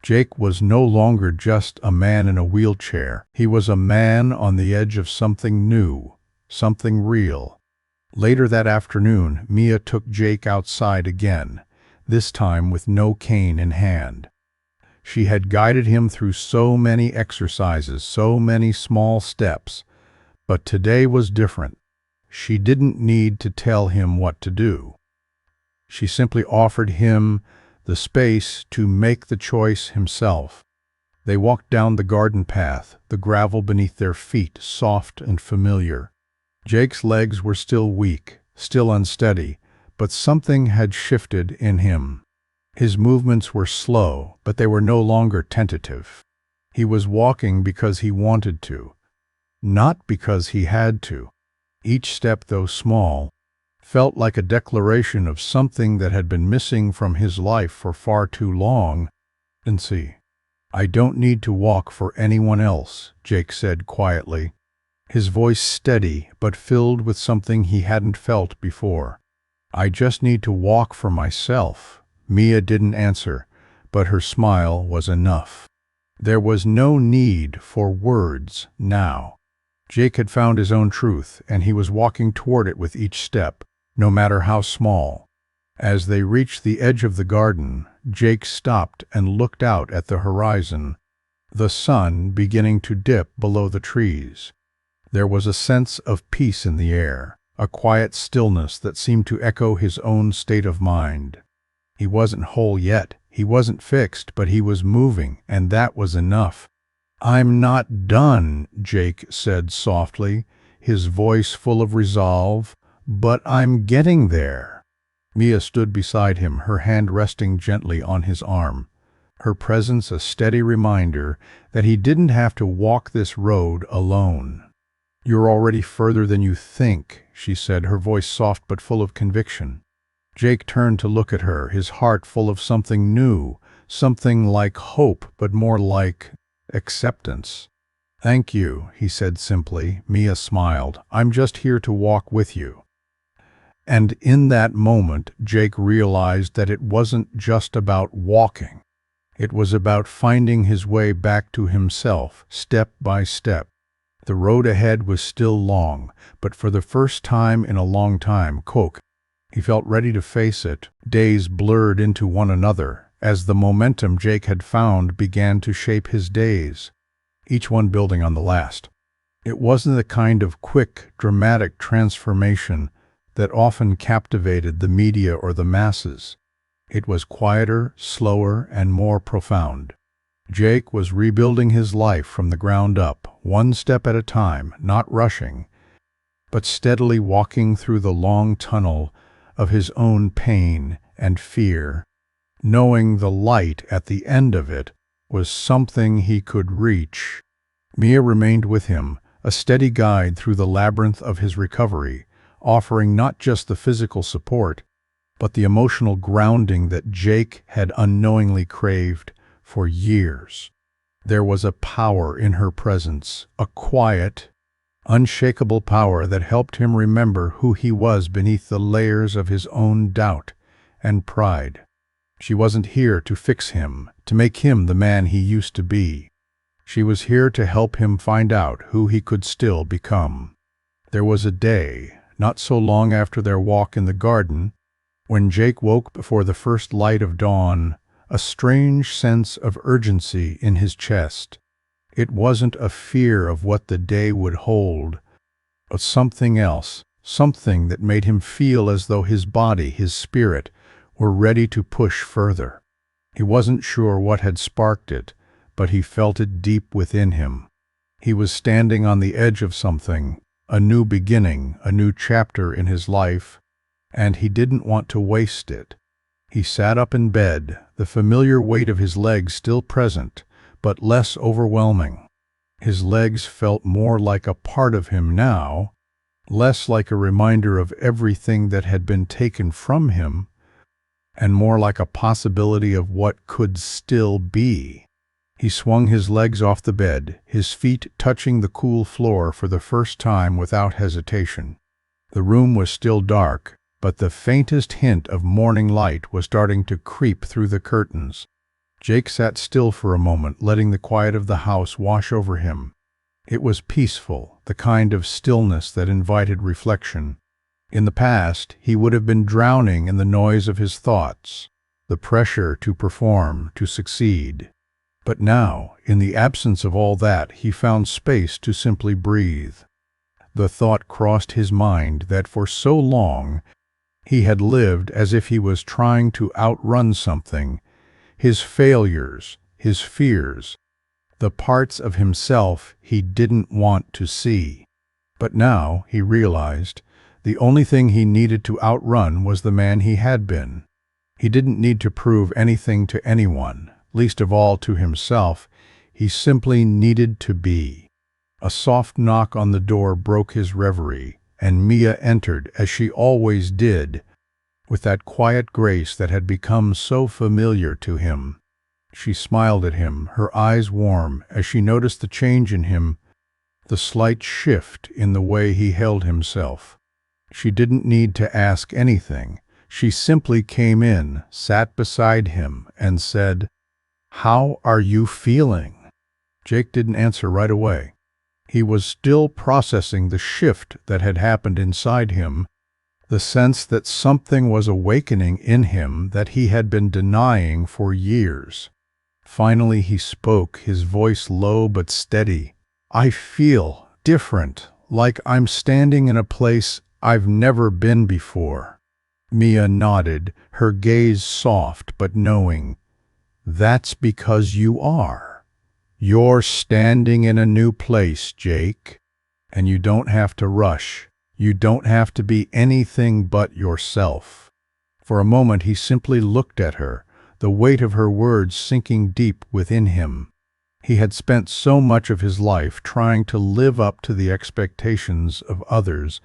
Jake was no longer just a man in a wheelchair. He was a man on the edge of something new, something real. Later that afternoon, Mia took Jake outside again, this time with no cane in hand. She had guided him through so many exercises, so many small steps, but today was different. She didn't need to tell him what to do. She simply offered him the space to make the choice himself. They walked down the garden path, the gravel beneath their feet soft and familiar. Jake's legs were still weak, still unsteady, but something had shifted in him. His movements were slow, but they were no longer tentative. He was walking because he wanted to, not because he had to. Each step, though small, felt like a declaration of something that had been missing from his life for far too long. "And see, I don't need to walk for anyone else," Jake said quietly, his voice steady but filled with something he hadn't felt before. "I just need to walk for myself." Mia didn't answer, but her smile was enough. There was no need for words now. Jake had found his own truth, and he was walking toward it with each step, no matter how small. As they reached the edge of the garden, Jake stopped and looked out at the horizon, the sun beginning to dip below the trees. There was a sense of peace in the air, a quiet stillness that seemed to echo his own state of mind. He wasn't whole yet, he wasn't fixed, but he was moving, and that was enough. "I'm not done," Jake said softly, his voice full of resolve, But I'm getting there. Mia stood beside him, her hand resting gently on his arm, her presence a steady reminder that he didn't have to walk this road alone. "You're already further than you think," she said, her voice soft but full of conviction. Jake turned to look at her, his heart full of something new, something like hope, but more like acceptance. "Thank you," he said simply. Mia smiled. "I'm just here to walk with you." And in that moment, Jake realized that it wasn't just about walking. It was about finding his way back to himself, step by step. The road ahead was still long, but for the first time in a long time, he felt ready to face it. Days blurred into one another, as the momentum Jake had found began to shape his days, each one building on the last. It wasn't the kind of quick, dramatic transformation that often captivated the media or the masses. It was quieter, slower, and more profound. Jake was rebuilding his life from the ground up, one step at a time, not rushing, but steadily walking through the long tunnel of his own pain and fear, knowing the light at the end of it was something he could reach. Mia remained with him, a steady guide through the labyrinth of his recovery, offering not just the physical support, but the emotional grounding that Jake had unknowingly craved for years. There was a power in her presence, a quiet, unshakable power that helped him remember who he was beneath the layers of his own doubt and pride. She wasn't here to fix him, to make him the man he used to be. She was here to help him find out who he could still become. There was a day, not so long after their walk in the garden, when Jake woke before the first light of dawn, a strange sense of urgency in his chest. It wasn't a fear of what the day would hold, but something else, something that made him feel as though his body, his spirit, were ready to push further. He wasn't sure what had sparked it, but he felt it deep within him. He was standing on the edge of something, a new beginning, a new chapter in his life, and he didn't want to waste it. He sat up in bed, the familiar weight of his legs still present, but less overwhelming. His legs felt more like a part of him now, less like a reminder of everything that had been taken from him, and more like a possibility of what could still be. He swung his legs off the bed, his feet touching the cool floor for the first time without hesitation. The room was still dark, but the faintest hint of morning light was starting to creep through the curtains. Jake sat still for a moment, letting the quiet of the house wash over him. It was peaceful, the kind of stillness that invited reflection. In the past, he would have been drowning in the noise of his thoughts, the pressure to perform, to succeed. But now, in the absence of all that, he found space to simply breathe. The thought crossed his mind that for so long he had lived as if he was trying to outrun something, his failures, his fears, the parts of himself he didn't want to see. But now, he realized, the only thing he needed to outrun was the man he had been. He didn't need to prove anything to anyone, least of all to himself. He simply needed to be. A soft knock on the door broke his reverie, and Mia entered, as she always did, with that quiet grace that had become so familiar to him. She smiled at him, her eyes warm, as she noticed the change in him, the slight shift in the way he held himself. She didn't need to ask anything. She simply came in, sat beside him, and said, "How are you feeling?" Jake didn't answer right away. He was still processing the shift that had happened inside him, the sense that something was awakening in him that he had been denying for years. Finally he spoke, his voice low but steady. "I feel different, like I'm standing in a place I've never been before." Mia nodded, her gaze soft but knowing. "That's because you are. You're standing in a new place, Jake. And you don't have to rush. You don't have to be anything but yourself." For a moment he simply looked at her, the weight of her words sinking deep within him. He had spent so much of his life trying to live up to the expectations of others,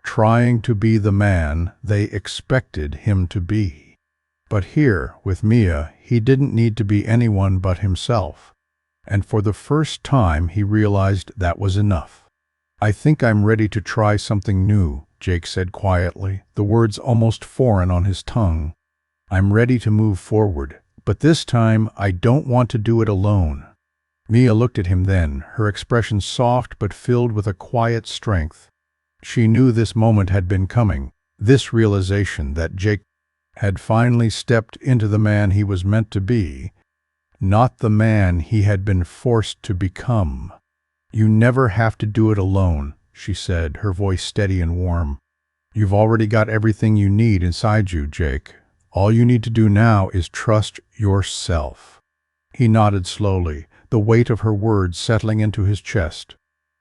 trying to be the man they expected him to be. But here, with Mia, he didn't need to be anyone but himself. And for the first time he realized that was enough. "I think I'm ready to try something new," Jake said quietly, the words almost foreign on his tongue. "I'm ready to move forward, but this time I don't want to do it alone." Mia looked at him then, her expression soft but filled with a quiet strength. She knew this moment had been coming, this realization that Jake had finally stepped into the man he was meant to be, not the man he had been forced to become. "You never have to do it alone," she said, her voice steady and warm. "You've already got everything you need inside you, Jake. All you need to do now is trust yourself." He nodded slowly, the weight of her words settling into his chest.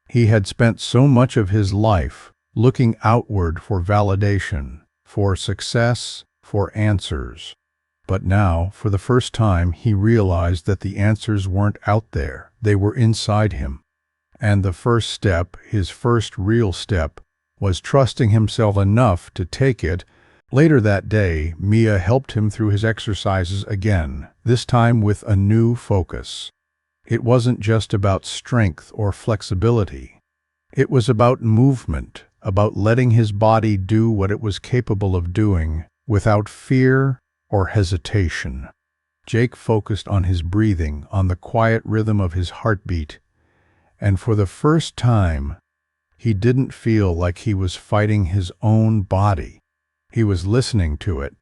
He had spent so much of his life looking outward for validation, for success, for answers. But now, for the first time, he realized that the answers weren't out there, they were inside him. And the first step, his first real step, was trusting himself enough to take it. Later that day, Mia helped him through his exercises again, this time with a new focus. It wasn't just about strength or flexibility. It was about movement, about letting his body do what it was capable of doing, without fear or hesitation. Jake focused on his breathing, on the quiet rhythm of his heartbeat, and for the first time, he didn't feel like he was fighting his own body. He was listening to it.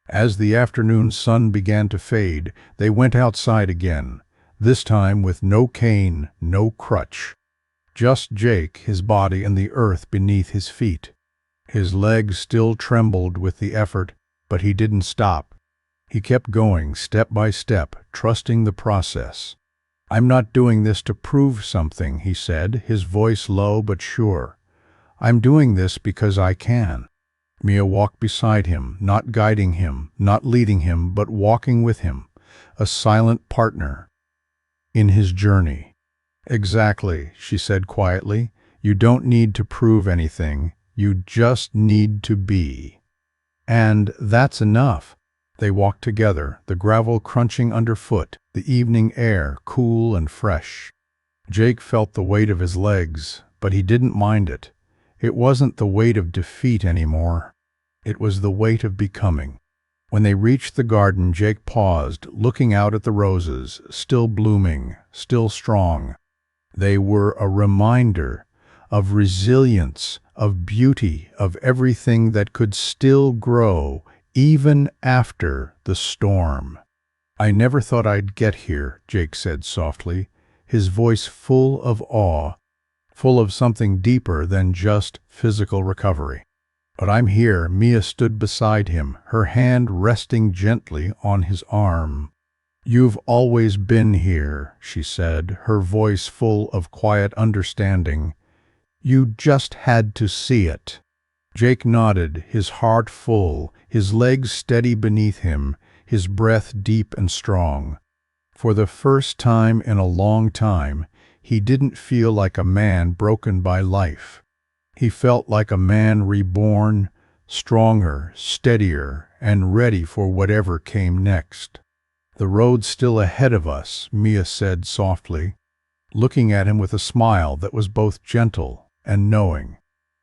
As the afternoon sun began to fade, they went outside again, this time with no cane, no crutch. Just Jake, his body, and the earth beneath his feet. His legs still trembled with the effort, but he didn't stop. He kept going, step by step, trusting the process. "I'm not doing this to prove something," he said, his voice low but sure. "I'm doing this because I can." Mia walked beside him, not guiding him, not leading him, but walking with him, a silent partner in his journey. "Exactly," she said quietly. "You don't need to prove anything. You just need to be. And that's enough." They walked together, the gravel crunching underfoot, the evening air cool and fresh. Jake felt the weight of his legs, but he didn't mind it. It wasn't the weight of defeat anymore. It was the weight of becoming. When they reached the garden, Jake paused, looking out at the roses, still blooming, still strong. They were a reminder of resilience, of beauty, of everything that could still grow even after the storm. "I never thought I'd get here," Jake said softly, his voice full of awe, full of something deeper than just physical recovery. "But I'm here." Mia stood beside him, her hand resting gently on his arm. "You've always been here," she said, her voice full of quiet understanding. "You just had to see it." Jake nodded, his heart full, his legs steady beneath him, his breath deep and strong. For the first time in a long time, he didn't feel like a man broken by life. He felt like a man reborn, stronger, steadier, and ready for whatever came next. "The road's still ahead of us," Mia said softly, looking at him with a smile that was both gentle and knowing.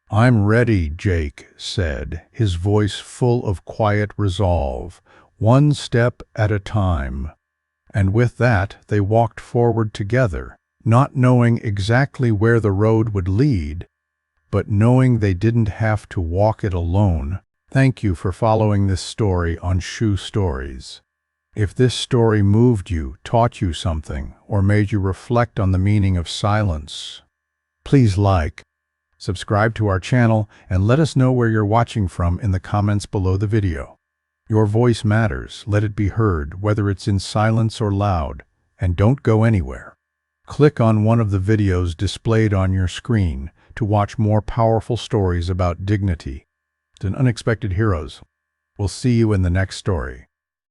"I'm ready," Jake said, his voice full of quiet resolve, one step at a time. And with that, they walked forward together, not knowing exactly where the road would lead, but knowing they didn't have to walk it alone. Thank you for following this story on Shoe Stories. If this story moved you, taught you something, or made you reflect on the meaning of silence, please like, subscribe to our channel, and let us know where you're watching from in the comments below the video. Your voice matters. Let it be heard, whether it's in silence or loud, and don't go anywhere. Click on one of the videos displayed on your screen to watch more powerful stories about dignity and unexpected heroes. We'll see you in the next story.